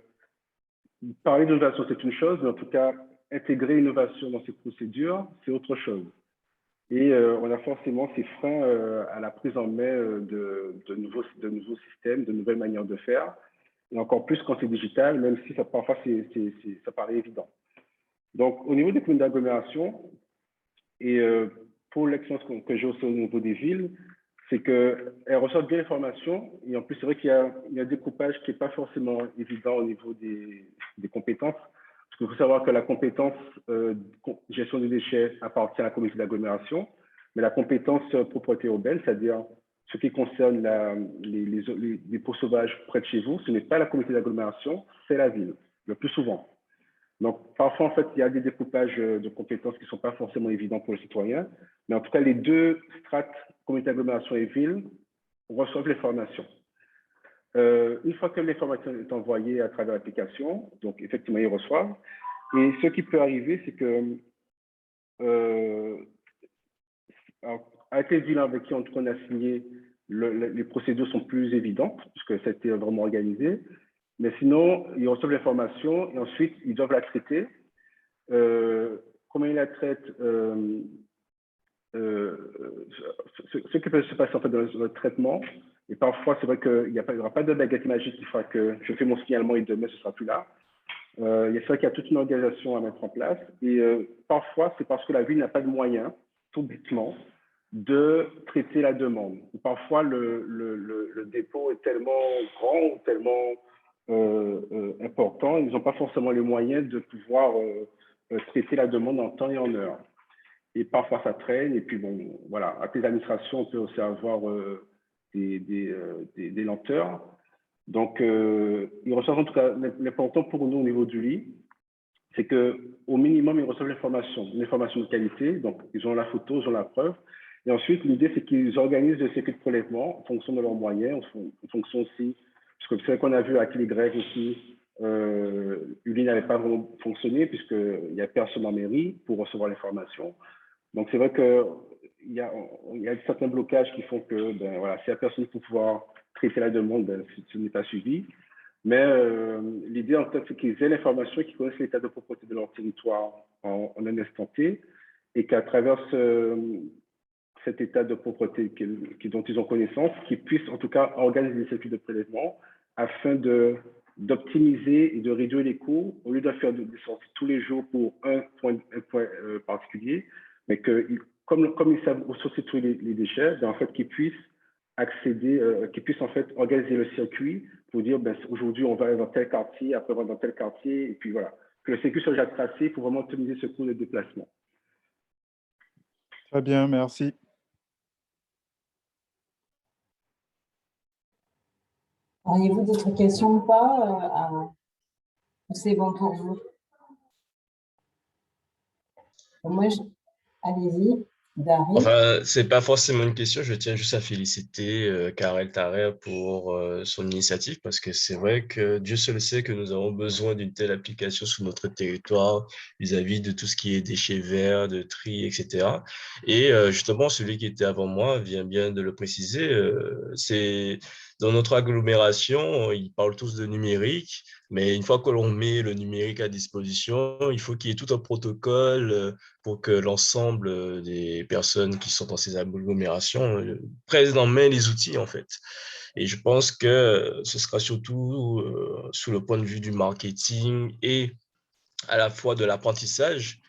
J: parler d'innovation, c'est une chose, mais en tout cas, intégrer l'innovation dans ces procédures, c'est autre chose. Et on a forcément ces freins à la prise en main de nouveaux systèmes, de nouvelles manières de faire, et encore plus quand c'est digital, même si parfois ça paraît évident. Donc, au niveau des communes d'agglomération, et pour l'expérience que j'ai aussi au niveau des villes, c'est qu'elles reçoivent bien l'information, et en plus, c'est vrai qu'il y a un découpage qui n'est pas forcément évident au niveau des compétences. Parce qu'il faut savoir que la compétence gestion des déchets appartient à la communauté d'agglomération, mais la compétence propreté urbaine, c'est-à-dire ce qui concerne les pots sauvages près de chez vous, ce n'est pas la communauté d'agglomération, c'est la ville, le plus souvent. Donc, parfois, en fait, il y a des découpages de compétences qui ne sont pas forcément évidents pour le citoyen, mais en tout cas, les deux strates, communauté d'agglomération et ville, reçoivent l'information. Une fois que l'information est envoyée à travers l'application, donc effectivement, ils reçoivent. Et ce qui peut arriver, c'est que avec les villes avec qui on a signé, les procédures sont plus évidentes, puisque ça a été vraiment organisé. Mais sinon, ils reçoivent l'information et ensuite, ils doivent la traiter. Comment ils la traitent ce qui peut se passer en fait dans le traitement, et parfois c'est vrai qu'il n'y aura pas de baguette magique qui fera que je fais mon signalement et demain ce sera plus là. C'est vrai qu'il y a toute une organisation à mettre en place, et parfois c'est parce que la ville n'a pas de moyens, tout bêtement, de traiter la demande. Parfois le dépôt est tellement grand ou tellement important, ils n'ont pas forcément les moyens de pouvoir traiter la demande en temps et en heure. Et parfois, ça traîne. Et puis, bon, voilà, avec les administrations, on peut aussi avoir des lenteurs. Donc, ils reçoivent en tout cas, l'important pour nous au niveau du lit, c'est qu'au minimum, ils reçoivent l'information de qualité. Donc, ils ont la photo, ils ont la preuve. Et ensuite, l'idée, c'est qu'ils organisent le circuit de prélèvement en fonction de leurs moyens, en fonction aussi, parce que c'est vrai qu'on a vu avec les grèves aussi, Uli n'avait pas vraiment fonctionné puisqu'il n'y a personne en mairie pour recevoir l'information. Donc, c'est vrai qu'il y a certains blocages qui font que, ben, voilà, s'il n'y a personne pour pouvoir traiter la demande, ben, ce n'est pas suivi. Mais l'idée, en fait, c'est qu'ils aient l'information et qu'ils connaissent l'état de propreté de leur territoire en un instant T, et qu'à travers cet état de propreté dont ils ont connaissance, qu'ils puissent en tout cas organiser des circuits de prélèvement afin d'optimiser et de réduire les coûts, au lieu de faire des sorties tous les jours pour un point particulier, mais que, comme ils savent ressourcer tous les déchets, ben, en fait, qu'ils puissent accéder, qu'ils puissent en fait organiser le circuit pour dire, ben, aujourd'hui, on va dans tel quartier, après on va dans tel quartier, et puis voilà. Que le circuit soit déjà tracé pour vraiment optimiser ce coût de déplacement.
K: Très bien, merci.
A: Auriez-vous d'autres questions ou pas c'est bon pour vous? Allez-y, Dari.
G: Enfin, c'est pas forcément une question. Je tiens juste à féliciter Karel Tarer pour son initiative, parce que c'est vrai que Dieu seul sait que nous avons besoin d'une telle application sur notre territoire vis-à-vis de tout ce qui est déchets verts, de tri, etc. Et justement, celui qui était avant moi vient bien de le préciser. dans notre agglomération, ils parlent tous de numérique, mais une fois que l'on met le numérique à disposition, il faut qu'il y ait tout un protocole pour que l'ensemble des personnes qui sont dans ces agglomérations prennent en main les outils, en fait. Et je pense que ce sera surtout sous le point de vue du marketing et à la fois de l'apprentissage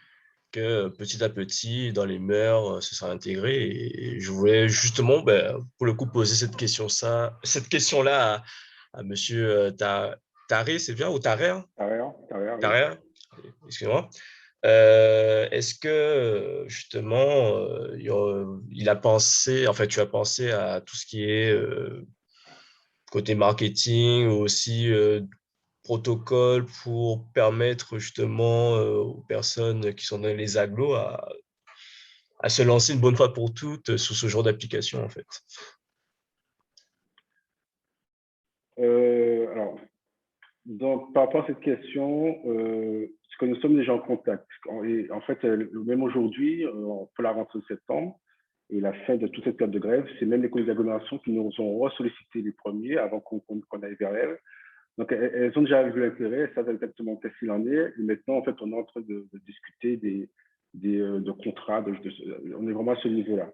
G: que petit à petit, dans les mœurs, ce sera intégré. Et je voulais justement, pour le coup, poser cette question-là à Monsieur Taré, c'est bien, ou Taré, hein?
J: Oui.
G: Taré, excusez-moi. Est-ce que justement, il a pensé, en fait, tu as pensé à tout ce qui est côté marketing, ou aussi protocole pour permettre justement aux personnes qui sont dans les agglos à se lancer une bonne fois pour toutes sur ce genre d'application, en fait?
J: Alors, donc, par rapport à cette question, ce que nous sommes déjà en contact. Et en fait, même aujourd'hui, pour la rentrée de septembre et la fin de toute cette période de grève, c'est même les communautés d'agglomération qui nous ont ressollicité les premiers avant qu'on aille vers elles. Donc, elles ont déjà vu l'intérêt, elles savent exactement qu'est-ce qu'il en est. Et maintenant, en fait, on est en train de discuter de contrats. On est vraiment à ce niveau-là.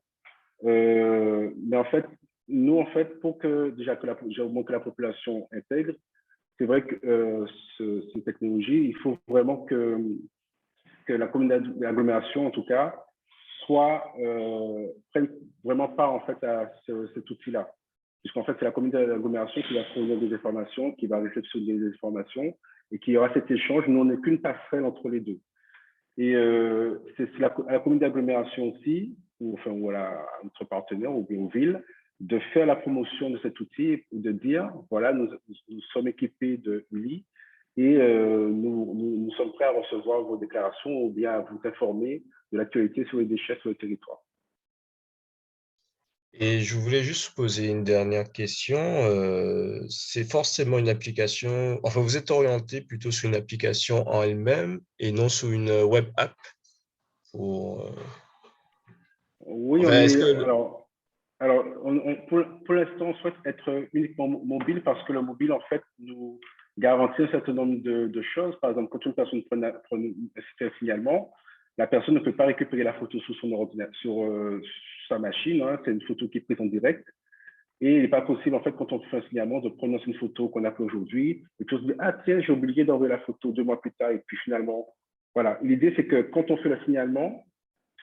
J: Mais en fait, nous, en fait, pour que déjà que la population intègre, c'est vrai que ces technologies, il faut vraiment que la communauté d'agglomération, en tout cas, prenne vraiment part en fait à cet outil-là. Puisqu'en fait, c'est la communauté d'agglomération qui va fournir des informations, qui va réceptionner des informations et qui aura cet échange. Nous, on n'est qu'une passerelle entre les deux. Et c'est à la communauté d'agglomération aussi, ou à notre partenaire, ou bien aux villes, de faire la promotion de cet outil et de dire, voilà, nous sommes équipés de ULI et nous sommes prêts à recevoir vos déclarations ou bien à vous informer de l'actualité sur les déchets sur le territoire.
G: Et je voulais juste poser une dernière question. C'est forcément une application, enfin, vous êtes orienté plutôt sur une application en elle-même et non sur une web app pour,
J: Oui,
G: enfin,
J: alors pour l'instant, on souhaite être uniquement mobile parce que le mobile, en fait, nous garantit un certain nombre de choses. Par exemple, quand une personne prend un signalement, la personne ne peut pas récupérer la photo sur son ordinateur, sur sa machine. Hein. C'est une photo qui est prise en direct. Et il n'est pas possible, en fait, quand on fait un signalement, de prendre une photo qu'on a fait aujourd'hui et puis on se dit, ah tiens, j'ai oublié d'envoyer la photo 2 mois plus tard. Et puis finalement, voilà. L'idée, c'est que quand on fait le signalement,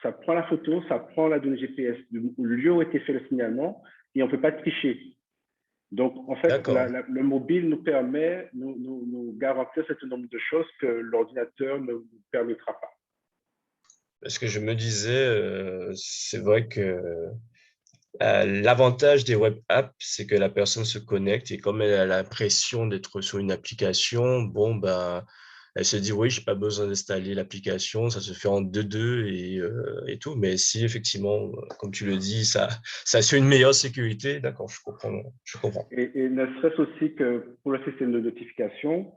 J: ça prend la photo, ça prend la donnée GPS du lieu où a été fait le signalement et on ne peut pas tricher. Donc, en fait, le mobile nous permet, nous garantit un certain nombre de choses que l'ordinateur ne nous permettra pas.
G: Parce que je me disais, c'est vrai que l'avantage des web apps, c'est que la personne se connecte et comme elle a l'impression d'être sur une application, bon, ben, elle se dit, oui, je n'ai pas besoin d'installer l'application, ça se fait en 2-2 et tout. Mais si effectivement, comme tu le dis, ça assure une meilleure sécurité, d'accord, je comprends.
J: Et ne serait-ce aussi que pour le système de notification,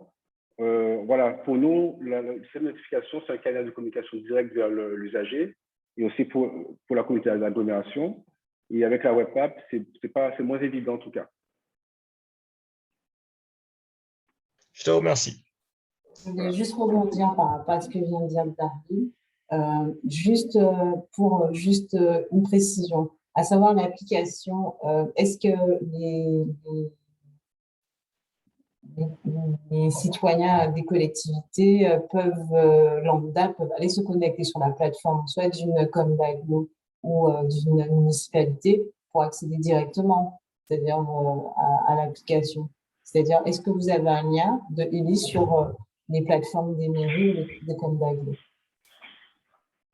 J: voilà, pour nous, le système de notification, c'est un canal de communication direct vers l'usager et aussi pour la communauté d'agglomération. Et avec la web app, c'est moins évident en tout cas.
G: Je te remercie.
A: Je voulais juste rebondir par rapport à ce que vient de dire Darby. Juste pour une précision, à savoir l'application, est-ce que les citoyens des collectivités lambda peuvent aller se connecter sur la plateforme, soit d'une com d'agglo ou d'une municipalité pour accéder directement, c'est-à-dire à l'application. C'est-à-dire, est-ce que vous avez un lien de ULI sur les plateformes des mairies ou des com d'agglo?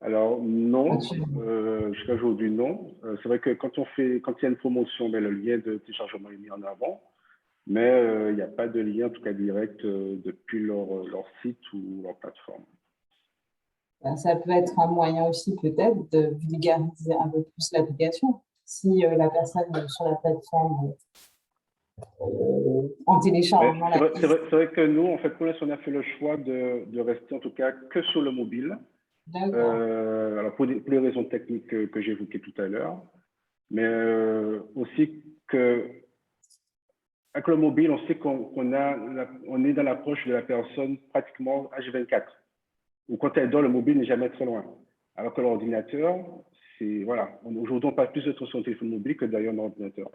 J: Alors non, jusqu'à aujourd'hui non. C'est vrai que quand il y a une promotion, le lien de téléchargement est mis en avant, mais il n'y a pas de lien en tout cas direct depuis leur site ou leur plateforme.
A: Ça peut être un moyen aussi peut-être de vulgariser un peu plus l'application. Si la personne sur la plateforme en téléchargeant
J: c'est vrai que nous, en fait, pour l'instant, on a fait le choix de rester en tout cas que sur le mobile. Alors pour les raisons techniques que j'évoquais tout à l'heure, mais aussi que avec le mobile, on sait on est dans l'approche de la personne pratiquement H24. Ou quand elle dort, le mobile n'est jamais très loin. Alors que l'ordinateur, voilà. Aujourd'hui, on passe plus de temps sur un téléphone mobile que d'ailleurs un ordinateur.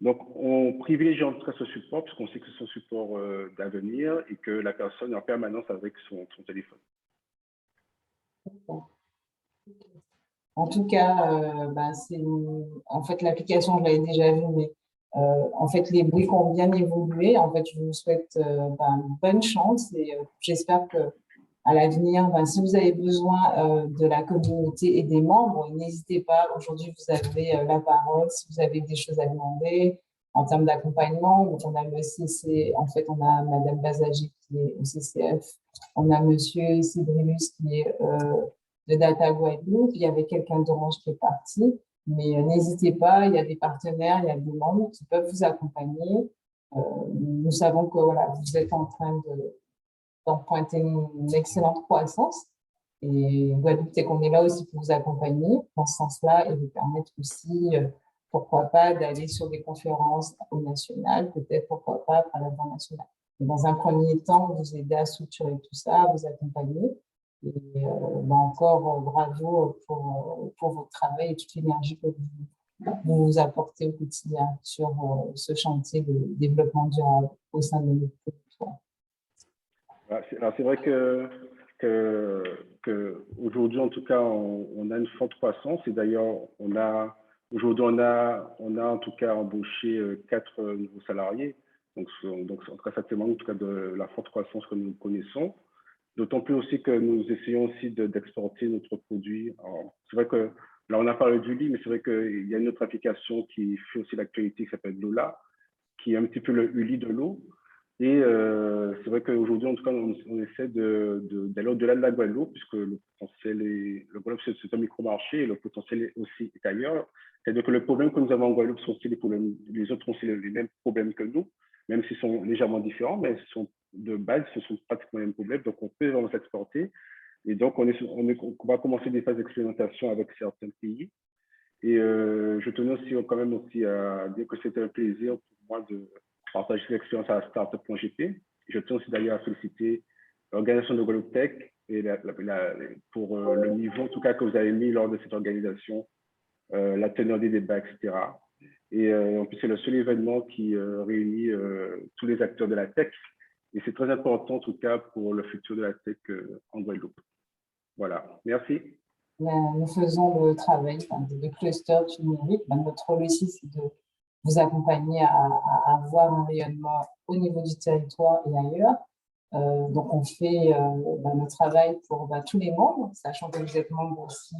J: Donc, on privilégie en tout cas ce support, parce qu'on sait que c'est son support d'avenir et que la personne est en permanence avec son téléphone.
A: En tout cas, en fait, l'application, je l'avais déjà vue, mais en fait, les briques ont bien évolué. En fait, je vous souhaite une bonne chance et j'espère que à l'avenir, si vous avez besoin de la communauté et des membres, n'hésitez pas. Aujourd'hui, vous avez la parole. Si vous avez des choses à demander en termes d'accompagnement, on a le CC, en fait, on a Madame Bazagi qui est au CCF, on a Monsieur Cédrilus qui est de Data Guadeloupe, il y avait quelqu'un d'Orange qui est parti, mais n'hésitez pas, il y a des partenaires, il y a des membres qui peuvent vous accompagner. Nous savons que voilà, vous êtes en train d'en pointer une excellente croissance. Et Guadeloupe, c'est qu'on est là aussi pour vous accompagner dans ce sens-là et vous permettre aussi, pourquoi pas, d'aller sur des conférences au national, peut-être, pourquoi pas, à l'international. Dans un premier temps, vous aider à structurer tout ça, vous accompagner. Et encore, bravo pour votre travail et toute l'énergie que vous apportez au quotidien sur ce chantier de développement durable au sein de notre territoire.
J: Alors, c'est vrai que aujourd'hui, en tout cas, on a une forte croissance. Et d'ailleurs, aujourd'hui, on a en tout cas embauché 4 nouveaux salariés. Donc en tout cas, ça témoigne en tout cas de la forte croissance que nous connaissons. D'autant plus aussi que nous essayons aussi d'exporter notre produit. C'est vrai que là, on a parlé du lit, mais c'est vrai qu'il y a une autre application qui fait aussi l'actualité qui s'appelle Lola, qui est un petit peu le Uli de l'eau. Et c'est vrai qu'aujourd'hui, en tout cas, on essaie d'aller au-delà de la Guadeloupe, puisque le potentiel le Guadeloupe, c'est un micro-marché et le potentiel aussi est ailleurs. C'est-à-dire que le problème que nous avons en Guadeloupe sont aussi les autres ont aussi les mêmes problèmes que nous, même s'ils sont légèrement différents, mais de base, ce sont pratiquement les mêmes problèmes. Donc, on peut vraiment s'exporter. Et donc, on va commencer des phases d'expérimentation avec certains pays. Et je tenais aussi quand même aussi à dire que c'était un plaisir pour moi de partager cette expérience à startup.gp. Je tiens aussi d'ailleurs à féliciter l'organisation de Guadeloupe Tech et pour le niveau en tout cas que vous avez mis lors de cette organisation, la teneur des débats, etc. Et en plus, c'est le seul événement qui réunit tous les acteurs de la tech. Et c'est très important, en tout cas, pour le futur de la tech en Guadeloupe. Voilà, merci.
A: Nous faisons le travail de cluster du numérique. Notre rôle aussi, c'est de vous accompagner à avoir un rayonnement au niveau du territoire et ailleurs. Donc, on fait le travail pour tous les membres, sachant que vous êtes membre aussi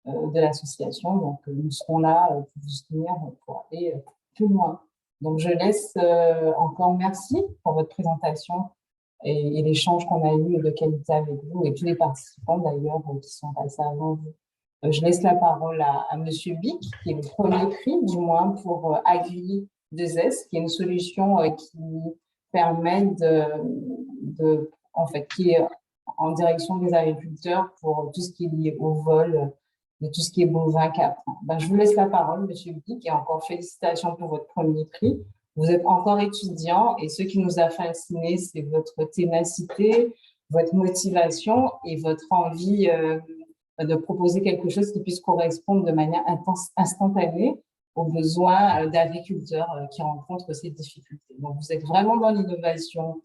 A: de l'association. Donc, nous serons là pour vous soutenir pour aller plus loin. Donc, je laisse encore merci pour votre présentation et l'échange qu'on a eu de qualité avec vous et tous les participants d'ailleurs qui sont passés avant vous. Je laisse la parole à M. Bic, qui est le premier prix, du moins, pour Agri2S, qui est une solution qui permet qui est en direction des agriculteurs pour tout ce qui est lié au vol, de tout ce qui est bovin caprin. Je vous laisse la parole, M. Bic, et encore félicitations pour votre premier prix. Vous êtes encore étudiant et ce qui nous a fascinés, c'est votre ténacité, votre motivation et votre envie de proposer quelque chose qui puisse correspondre de manière instantanée aux besoins d'agriculteurs qui rencontrent ces difficultés. Donc, vous êtes vraiment dans l'innovation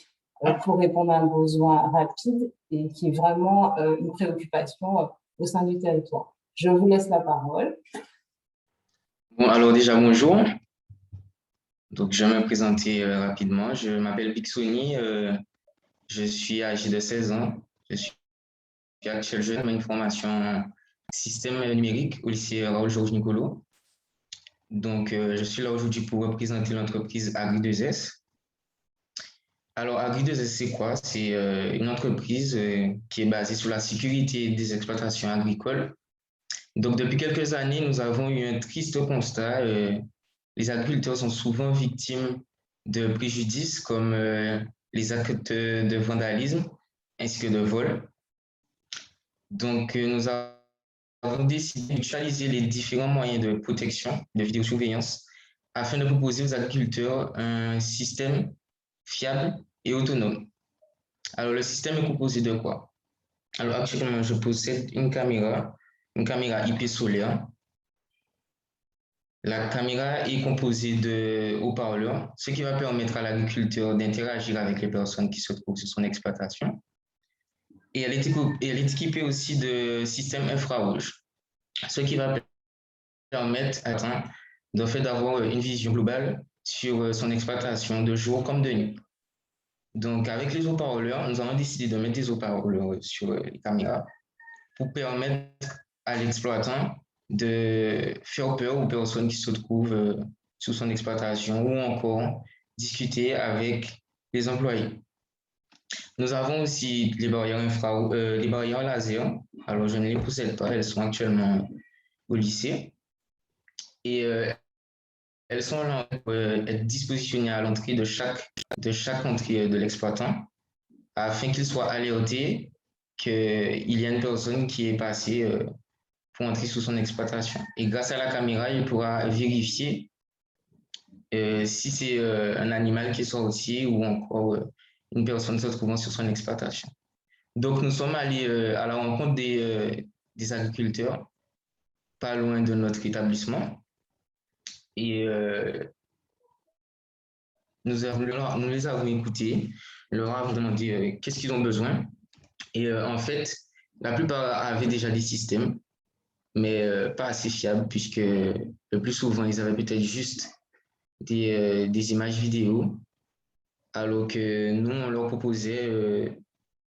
A: pour répondre à un besoin rapide et qui est vraiment une préoccupation au sein du territoire. Je vous laisse la parole.
L: Bon, alors déjà, bonjour. Donc, je vais me présenter rapidement. Je m'appelle Bixoni, je suis âgé de 16 ans. Je suis actuel jeune, une formation système numérique au lycée Raoul-Georges Nicolo. Donc, je suis là aujourd'hui pour représenter l'entreprise Agri2S. Alors, Agri2S, c'est quoi? C'est une entreprise qui est basée sur la sécurité des exploitations agricoles. Donc, depuis quelques années, nous avons eu un triste constat. Les agriculteurs sont souvent victimes de préjudices comme les actes de vandalisme ainsi que de vol. Donc, nous avons décidé d'utiliser les différents moyens de protection, de vidéosurveillance, afin de proposer aux agriculteurs un système fiable et autonome. Alors, le système est composé de quoi? Alors, actuellement, je possède une caméra IP solaire. La caméra est composée de haut-parleurs, ce qui va permettre à l'agriculteur d'interagir avec les personnes qui se trouvent sur son exploitation. Et elle est équipée aussi de systèmes infrarouges, ce qui va permettre d'avoir une vision globale sur son exploitation de jour comme de nuit. Donc, avec les haut-parleurs, nous avons décidé de mettre des haut-parleurs sur les caméras pour permettre à l'exploitant de faire peur aux personnes qui se trouvent sur son exploitation ou encore discuter avec les employés. Nous avons aussi les barrières les barrières laser. Alors, je ne les possède pas, elles sont actuellement au lycée. Et elles sont là pour être dispositionnées à l'entrée de chaque entrée de l'exploitant afin qu'il soit alerté qu'il y a une personne qui est passée pour entrer sur son exploitation. Et grâce à la caméra, il pourra vérifier si c'est un animal qui est sorti ou encore une personne se trouvant sur son exploitation. Donc, nous sommes allés à la rencontre des agriculteurs pas loin de notre établissement et nous les avons écoutés, leur avons demandé qu'est-ce qu'ils ont besoin. Et en fait, la plupart avaient déjà des systèmes, mais pas assez fiables, puisque le plus souvent, ils avaient peut-être juste des images vidéo, alors que nous, on leur proposait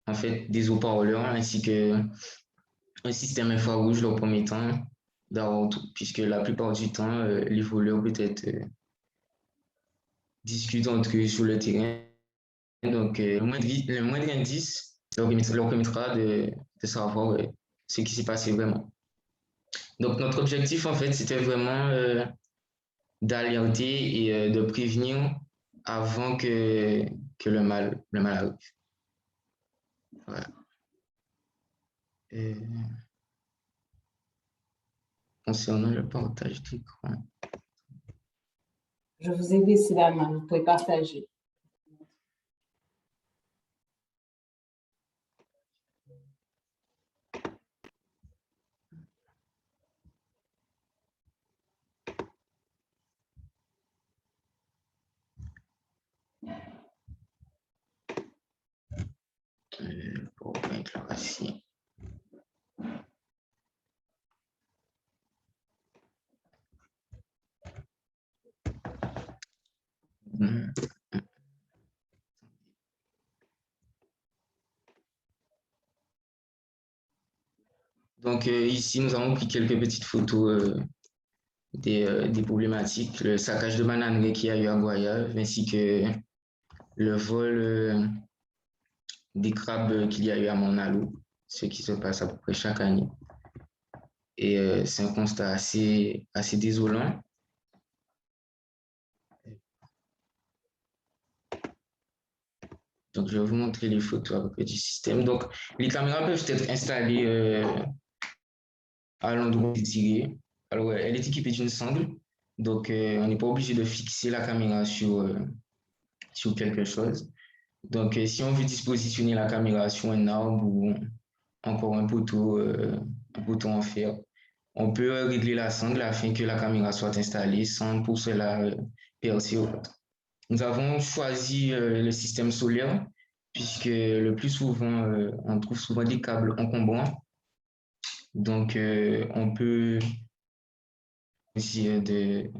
L: en fait des haut-parleurs ainsi qu'un système infrarouge leur permettant d'avoir tout, puisque la plupart du temps, les voleurs peut-être discutent entre eux sur le terrain. Donc, le moindre indice leur permettra de savoir ce qui s'est passé vraiment. Donc, notre objectif, en fait, c'était vraiment d'alerter et de prévenir avant que le mal arrive. Voilà. Concernant le partage d'écran.
A: Je vous ai laissé la main, vous pouvez partager.
L: Pour mettre là ici. Donc ici, nous avons pris quelques petites photos des problématiques, le saccage de bananerie qu'il y a eu à Goyave, ainsi que le vol des crabes qu'il y a eu à Monalou, ce qui se passe à peu près chaque année. Et c'est un constat assez désolant. Donc, je vais vous montrer les photos à peu près du système. Donc, les caméras peuvent être installées à l'endroit tiré. Alors, elle est équipée d'une sangle. Donc, on n'est pas obligé de fixer la caméra sur quelque chose. Donc, si on veut dispositionner la caméra sur un arbre ou encore un poteau en fer, on peut régler la sangle afin que la caméra soit installée sans pour cela percer au autre. Nous avons choisi le système solaire puisque le plus souvent, on trouve souvent des câbles encombrants. Donc, on peut essayer de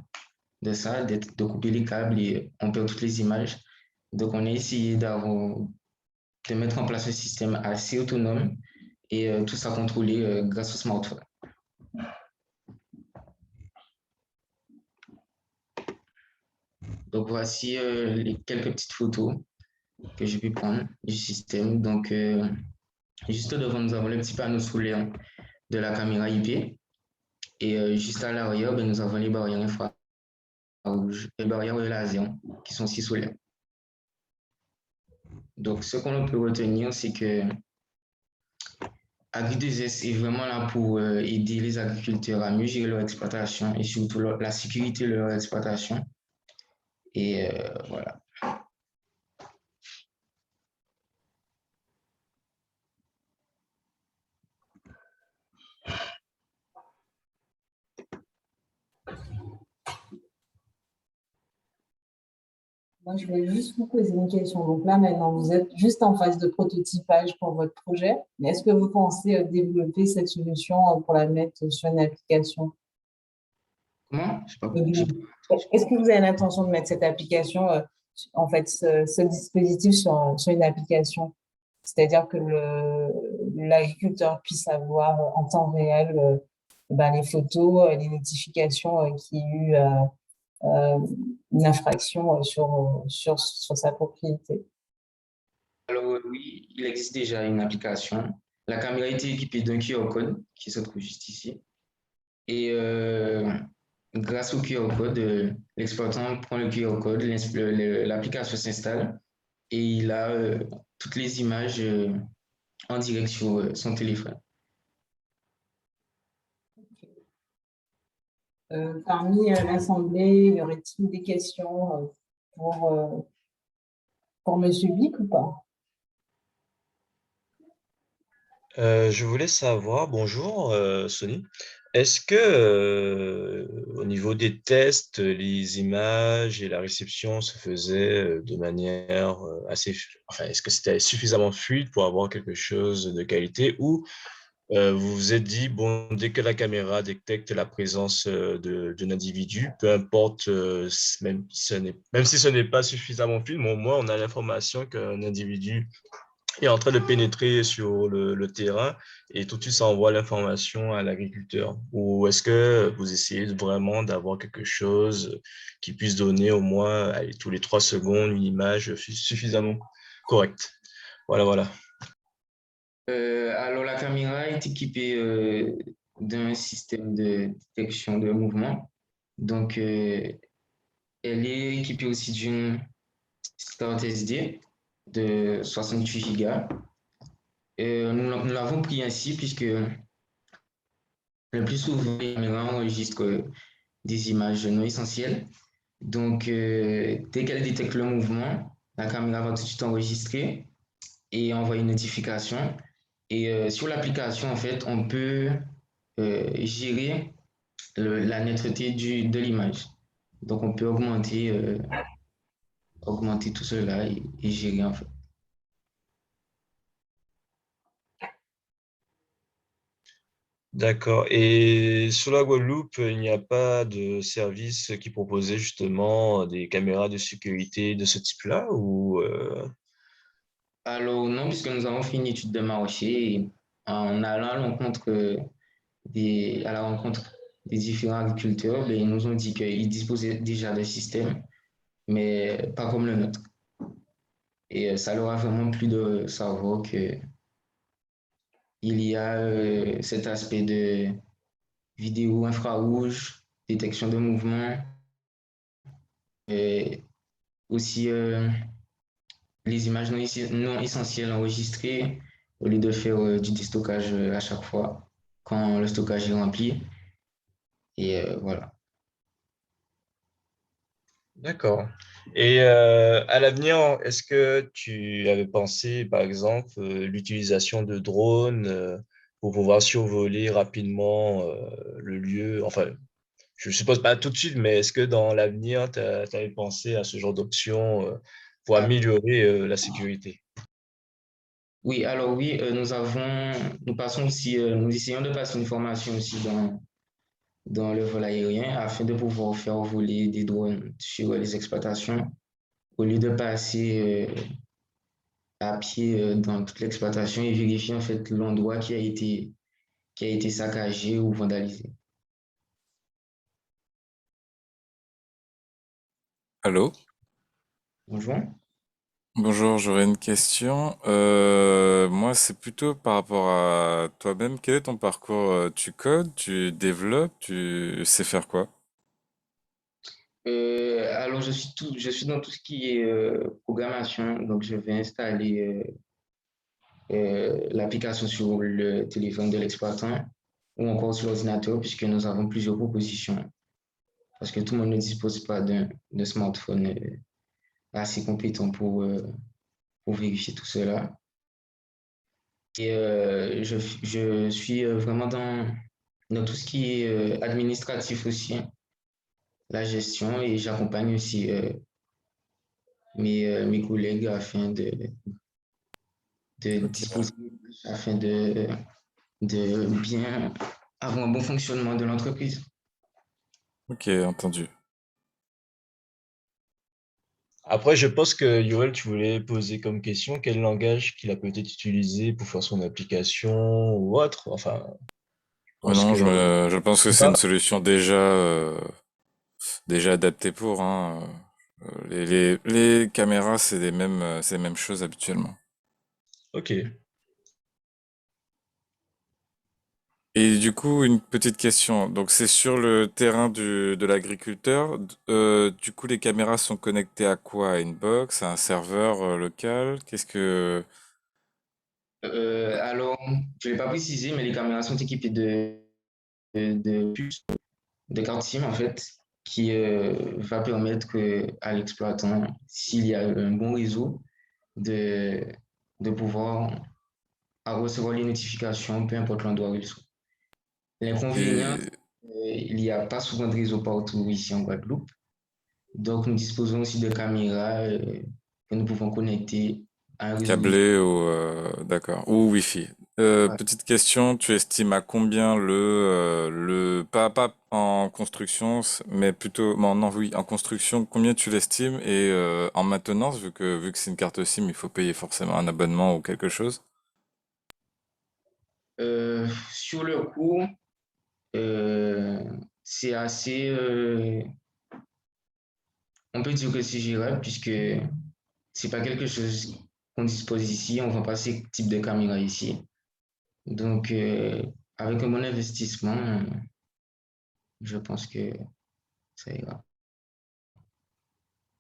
L: couper les câbles et on perd toutes les images. Donc, on a essayé de mettre en place un système assez autonome et tout ça contrôlé grâce au smartphone. Donc, voici les quelques petites photos que je vais prendre du système. Donc, juste devant, nous avons le petit panneau solaire de la caméra IP. Et juste à l'arrière, nous avons les barrières infrarouges, les barrières laser qui sont aussi solaires. Donc, ce qu'on peut retenir, c'est que Agri2S est vraiment là pour aider les agriculteurs à mieux gérer leur exploitation et surtout la sécurité de leur exploitation Et voilà.
A: Moi, je voulais juste vous poser une question. Donc là, maintenant, vous êtes juste en phase de prototypage pour votre projet. Mais est-ce que vous pensez développer cette solution pour la mettre sur une application?
L: Comment?
A: Est-ce que vous avez l'intention de mettre cette application, en fait, ce dispositif sur une application? C'est-à-dire que l'agriculteur puisse avoir en temps réel ben, les photos, les notifications qu'il y a eu une infraction sur sa propriété.
L: Alors oui, il existe déjà une application. La caméra a été équipée d'un QR code qui se trouve juste ici. Et grâce au QR code, l'exploitant prend le QR code, l'application s'installe et il a toutes les images en direct sur son téléphone.
A: Parmi l'Assemblée, y aurait-il des questions pour Monsieur Bic ou pas?
G: Je voulais savoir, bonjour Sony, est-ce que au niveau des tests, les images et la réception se faisaient de manière enfin, est-ce que c'était suffisamment fluide pour avoir quelque chose de qualité ou vous vous êtes dit, bon, dès que la caméra détecte la présence d'un individu, peu importe, même si ce n'est pas suffisamment fluide, mais au moins on a l'information qu'un individu est en train de pénétrer sur le terrain et tout de suite ça envoie l'information à l'agriculteur? Ou est-ce que vous essayez vraiment d'avoir quelque chose qui puisse donner au moins allez, tous les 3 secondes une image suffisamment correcte? Voilà.
L: Alors la caméra est équipée d'un système de détection de mouvement. Donc elle est équipée aussi d'une carte SD de 68 Go. Nous l'avons pris ainsi puisque le plus souvent, les caméras enregistrent des images non essentielles. Donc, dès qu'elle détecte le mouvement, la caméra va tout de suite enregistrer et envoyer une notification. Et sur l'application, en fait, on peut gérer la netteté de l'image. Donc, on peut augmenter tout cela et gérer, en fait.
G: D'accord. Et sur la Guadeloupe, il n'y a pas de service qui proposait justement des caméras de sécurité de ce type-là ou
L: Alors, non, puisque nous avons fait une étude de marché en allant à la rencontre des différents agriculteurs, ben, ils nous ont dit qu'ils disposaient déjà d'un système, mais pas comme le nôtre. Et ça leur a vraiment plu de savoir qu'il y a cet aspect de vidéo infrarouge, détection de mouvement, et aussi les images non essentielles enregistrées au lieu de faire du déstockage à chaque fois quand le stockage est rempli. Et voilà.
G: D'accord. Et à l'avenir, est-ce que tu avais pensé, par exemple, l'utilisation de drones pour pouvoir survoler rapidement le lieu? Enfin, je suppose pas tout de suite, mais est-ce que dans l'avenir, tu avais pensé à ce genre d'option pour améliorer la sécurité?
L: Oui, alors oui, nous essayons de passer une formation aussi dans le vol aérien afin de pouvoir faire voler des drones sur les exploitations au lieu de passer à pied dans toute l'exploitation et vérifier en fait l'endroit qui a été saccagé ou vandalisé.
H: Allô?
L: Bonjour.
H: Bonjour, j'aurais une question. Moi, c'est plutôt par rapport à toi-même. Quel est ton parcours? Tu codes, tu développes, tu sais faire quoi?
L: Alors, je suis dans tout ce qui est programmation, donc je vais installer l'application sur le téléphone de l'exploitant ou encore sur l'ordinateur puisque nous avons plusieurs propositions. parce que tout le monde ne dispose pas d'un smartphone assez compétent pour vérifier tout cela. Et je suis vraiment dans tout ce qui est administratif aussi, hein, la gestion, et j'accompagne aussi mes collègues afin de disposer, afin de bien avoir un bon fonctionnement de l'entreprise.
H: Ok, entendu.
G: Après, je pense que Yoel, tu voulais poser comme question quel langage qu'il a peut-être utilisé pour faire son application ou autre. Enfin, je
H: Oh
G: pense
H: non,
G: que
H: je pense que
G: c'est
H: c'est
G: ça.
H: une solution déjà adaptée pour, hein. Les caméras, c'est les mêmes choses habituellement.
G: Ok.
H: Et du coup, une petite question. Donc, c'est sur le terrain de l'agriculteur. Du coup, les caméras sont connectées à quoi? À une box, à un serveur local? Qu'est-ce que...
L: Alors, je ne l'ai pas précisé, mais les caméras sont équipées de puces, de carte SIM en fait, qui va permettre à l'exploitant, s'il y a un bon réseau, de, de pouvoir recevoir les notifications, peu importe l'endroit où il soit. L'inconvénient,
H: Et
L: il n'y a pas souvent de réseau partout ici en Guadeloupe. Donc, nous disposons aussi de caméras que nous pouvons connecter à un réseau Wi-Fi.
H: câblé ou... d'accord. Ou Wi-Fi.
L: Ouais.
H: Petite question, tu estimes à combien pas en construction, mais plutôt, bon, non, oui, en construction, combien tu l'estimes et en maintenance, vu que c'est une carte SIM, il faut payer forcément un abonnement ou quelque chose.
L: Sur le coup, c'est assez, on peut dire que c'est gérable puisque c'est pas quelque chose qu'on dispose ici, on ne vend pas ce type de caméra ici. Donc, avec un bon investissement, je pense que ça ira.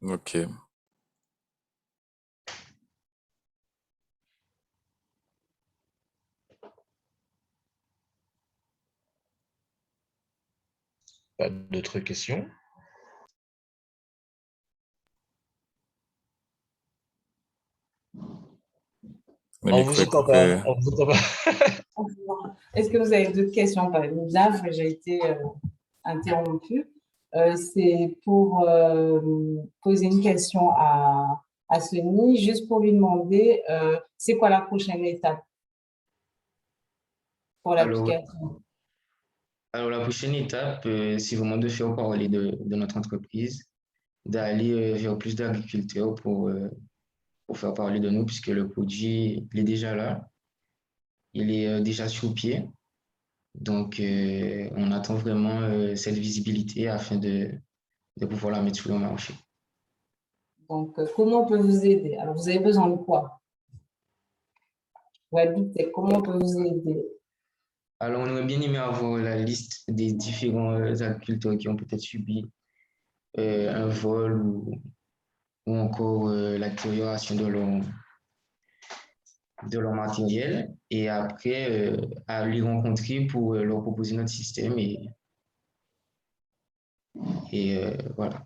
H: Ok.
G: Pas d'autres questions?
H: Le
G: On
H: micro
G: vous
H: est
G: entend pas.
H: coupé.
G: On vous entend pas.
A: Est-ce que vous avez d'autres questions? Par exemple, là, j'ai été interrompue. C'est pour poser une question à Sony, juste pour lui demander c'est quoi la prochaine étape pour
L: Alors,
A: l'application?
L: alors, la prochaine étape, c'est vraiment de faire parler de notre entreprise, d'aller vers plus d'agriculteurs pour faire parler de nous, puisque le produit, il est déjà là, il est déjà sur pied. Donc, on attend vraiment cette visibilité afin de pouvoir la mettre sur le marché.
A: Donc, comment on peut vous aider? Alors, vous avez besoin de quoi? Webitech, comment on peut vous aider?
L: Alors, on aurait bien aimé avoir la liste des différents agriculteurs qui ont peut-être subi un vol ou encore la détérioration de leur matériel, et après à les rencontrer pour leur proposer notre système et voilà.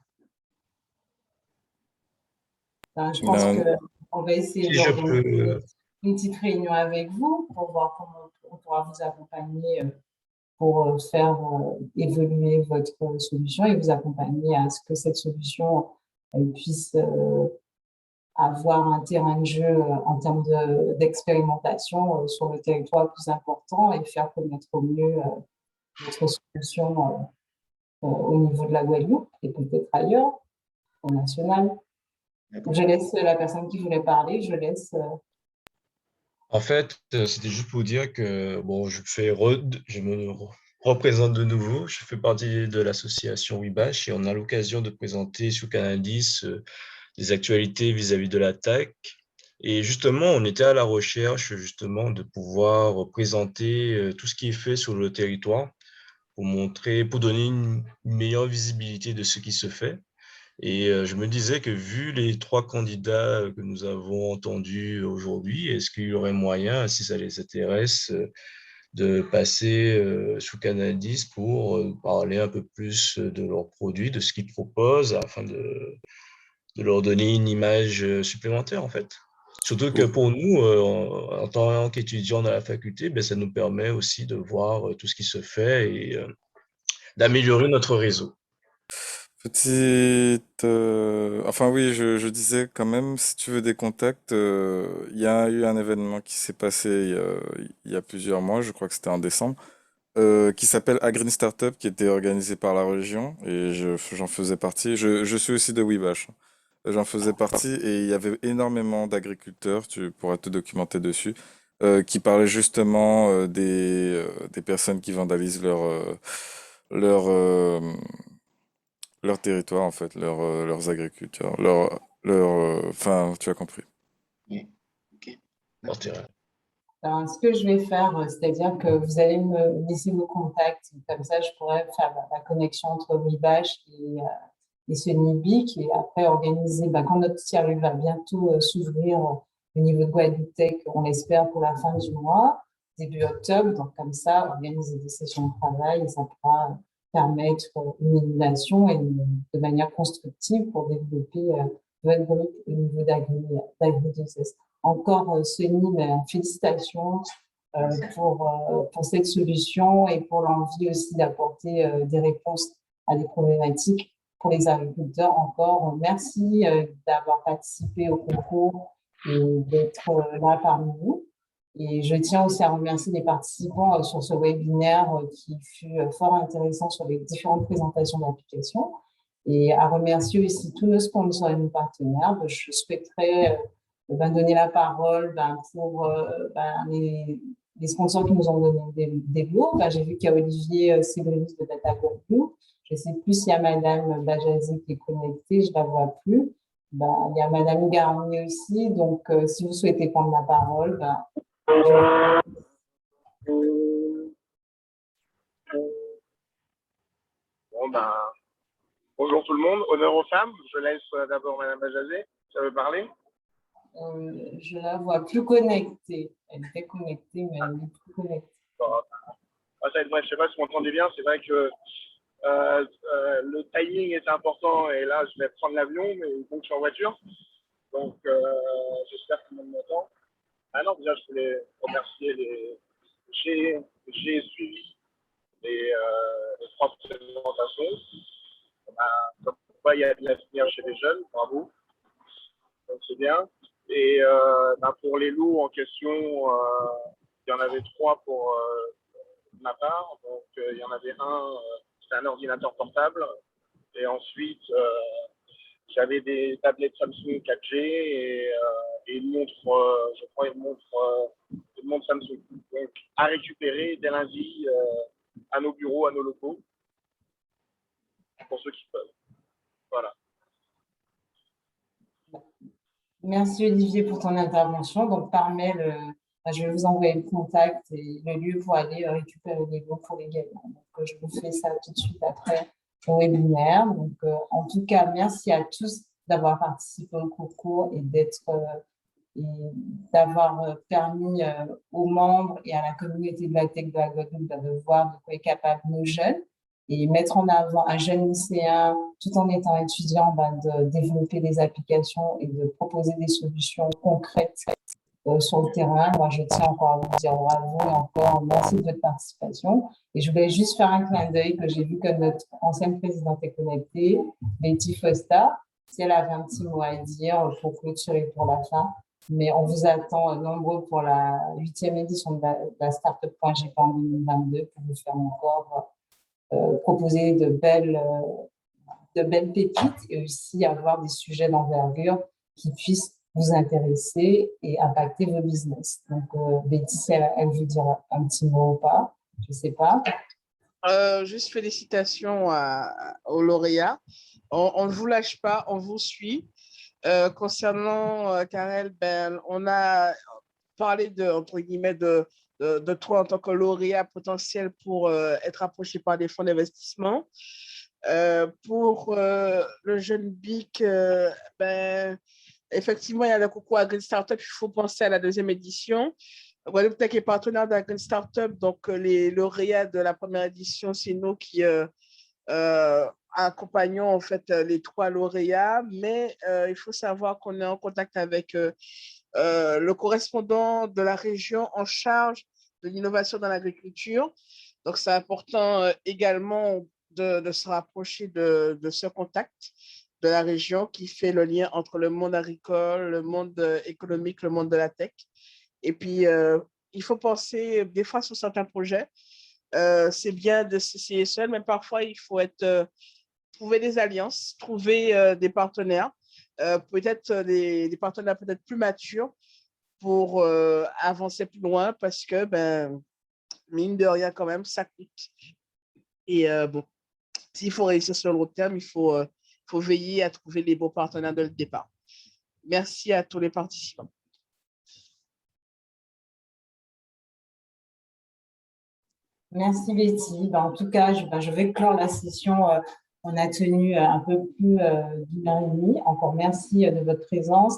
A: Ben, je pense
H: Non,
A: qu'on va essayer
G: Si je
A: d'organiser
G: peux.
A: une petite réunion avec vous pour voir comment on pourra vous accompagner pour faire évoluer votre solution et vous accompagner à ce que cette solution elle puisse avoir un terrain de jeu en termes d'expérimentation sur le territoire plus important et faire connaître au mieux votre solution au niveau de la Guadeloupe et peut-être ailleurs, au national. Je laisse la personne qui voulait parler, je laisse.
G: En fait, c'était juste pour dire que bon, je me représente de nouveau. Je fais partie de l'association WeBash et on a l'occasion de présenter sur Canadis des actualités vis-à-vis de l'attaque. Et justement, on était à la recherche justement de pouvoir présenter tout ce qui est fait sur le territoire pour montrer, pour donner une meilleure visibilité de ce qui se fait. Et je me disais que vu les trois candidats que nous avons entendus aujourd'hui, est-ce qu'il y aurait moyen, si ça les intéresse, de passer sous Canal 10 pour parler un peu plus de leurs produits, de ce qu'ils proposent, afin de leur donner une image supplémentaire, en fait. Surtout que pour nous, en tant qu'étudiants dans la faculté, ben, ça nous permet aussi de voir tout ce qui se fait et d'améliorer notre réseau.
H: Enfin oui, je disais quand même, si tu veux des contacts, il y a eu un événement qui s'est passé il y a plusieurs mois, je crois que c'était en décembre, qui s'appelle Agreen Startup, qui était organisé par la région, et j'en faisais partie. Je suis aussi de Wibash. J'en faisais partie, et il y avait énormément d'agriculteurs, tu pourras te documenter dessus, qui parlaient justement des personnes qui vandalisent leur, euh, leur territoire, en fait, leurs agriculteurs, enfin, tu as compris.
G: Leur terrain.
A: Alors, ce que je vais faire, c'est-à-dire que vous allez me laisser vos contacts, comme ça je pourrais faire la connexion entre Wibash et ce NIBIC, et après organiser, quand notre tiers va bientôt s'ouvrir au niveau de Guadeloupe Tech, on l'espère pour la fin du mois, début octobre, donc comme ça, organiser des sessions de travail, et ça pourra permettre une innovation et de manière constructive pour développer votre groupe au niveau d'Agri2S. Encore, Sony, félicitations pour cette solution et pour l'envie aussi d'apporter des réponses à des problématiques pour les agriculteurs. Encore, merci d'avoir participé au concours et d'être là parmi nous. Et je tiens aussi à remercier les participants sur ce webinaire qui fut fort intéressant sur les différentes présentations d'applications, et à remercier aussi tous nos sponsors et nos partenaires. Je souhaiterais donner la parole pour les sponsors qui nous ont donné des lots. J'ai vu qu'il y a Olivier Sébrus de Data Guadeloupe. Je ne sais plus s'il y a Madame Bajazé qui est connectée, je ne la vois plus. Il y a Madame Garnier aussi. Donc, si vous souhaitez prendre la parole,
M: bonjour tout le monde, honneur aux femmes. Je laisse d'abord Madame Bajazé, ça veut parler.
A: Je ne la vois plus connectée. Elle était connectée, mais elle n'est plus connectée.
M: Je ne sais pas si vous m'entendez bien. C'est vrai que le timing est important et là, je vais prendre l'avion, mais donc je suis en voiture. Donc, j'espère que tout le monde m'entend. Ah non, déjà, je voulais remercier J'ai suivi les 3 présentations. Comme quoi, il y a de l'avenir chez les jeunes. Bravo. Donc, c'est bien. Et pour les lots en question, il y en avait 3 pour ma part. Donc, il y en avait un, c'était un ordinateur portable. Et ensuite, j'avais des tablettes Samsung 4G et une montre, je crois, une montre Samsung. Donc, à récupérer dès lundi à nos bureaux, à nos locaux, pour ceux qui peuvent. Voilà.
A: Merci Olivier pour ton intervention. Donc, par mail, je vais vous envoyer le contact et le lieu pour aller récupérer les lots pour les gagnants. Donc, je vous fais ça tout de suite après le webinaire. Donc, en tout cas, merci à tous d'avoir participé au concours et d'avoir permis aux membres et à la communauté de la tech de la Guadeloupe de voir de quoi est capable nos jeunes, et mettre en avant un jeune lycéen tout en étant étudiant, de développer des applications et de proposer des solutions concrètes sur le terrain. Moi, je tiens encore à vous dire bravo et encore merci de votre participation. Et je voulais juste faire un clin d'œil que j'ai vu que notre ancienne présidente est connectée, Betty Fosta, si elle avait un petit mot à dire pour clôturer pour la fin. Mais on vous attend nombreux pour la 8e édition de la Startup.gp en 2022 pour vous faire encore proposer de belles pépites et aussi avoir des sujets d'envergure qui puissent vous intéresser et impacter vos business. Donc, Betty, si elle veut dire un petit mot ou pas, je ne sais pas.
N: Juste félicitations aux lauréats. On ne vous lâche pas, on vous suit. Concernant Karel, on a parlé entre guillemets de toi en tant que lauréat potentiel pour être approché par des fonds d'investissement. Pour le jeune BIC, effectivement, il y a le concours Agreen Startup, il faut penser à la 2e édition. Guadeloupe Tech est partenaire d'un Green Startup, donc les lauréats de la première édition, c'est nous qui accompagnons en fait les 3 lauréats, mais il faut savoir qu'on est en contact avec le correspondant de la région en charge de l'innovation dans l'agriculture. Donc, c'est important également de se rapprocher de ce contact de la région qui fait le lien entre le monde agricole, le monde économique, le monde de la tech. Et puis, il faut penser des fois sur certains projets. C'est bien de s'essayer seul, mais parfois, il faut trouver des alliances, trouver des partenaires, peut-être des partenaires peut-être plus matures pour avancer plus loin parce que, mine de rien, quand même, ça coûte. Et bon, s'il faut réussir sur le long terme, il faut veiller à trouver les bons partenaires dès le départ. Merci à tous les participants.
A: Merci Betty. En tout cas, je vais clore la session. On a tenu un peu plus d'1 heure et demie. Encore merci de votre présence.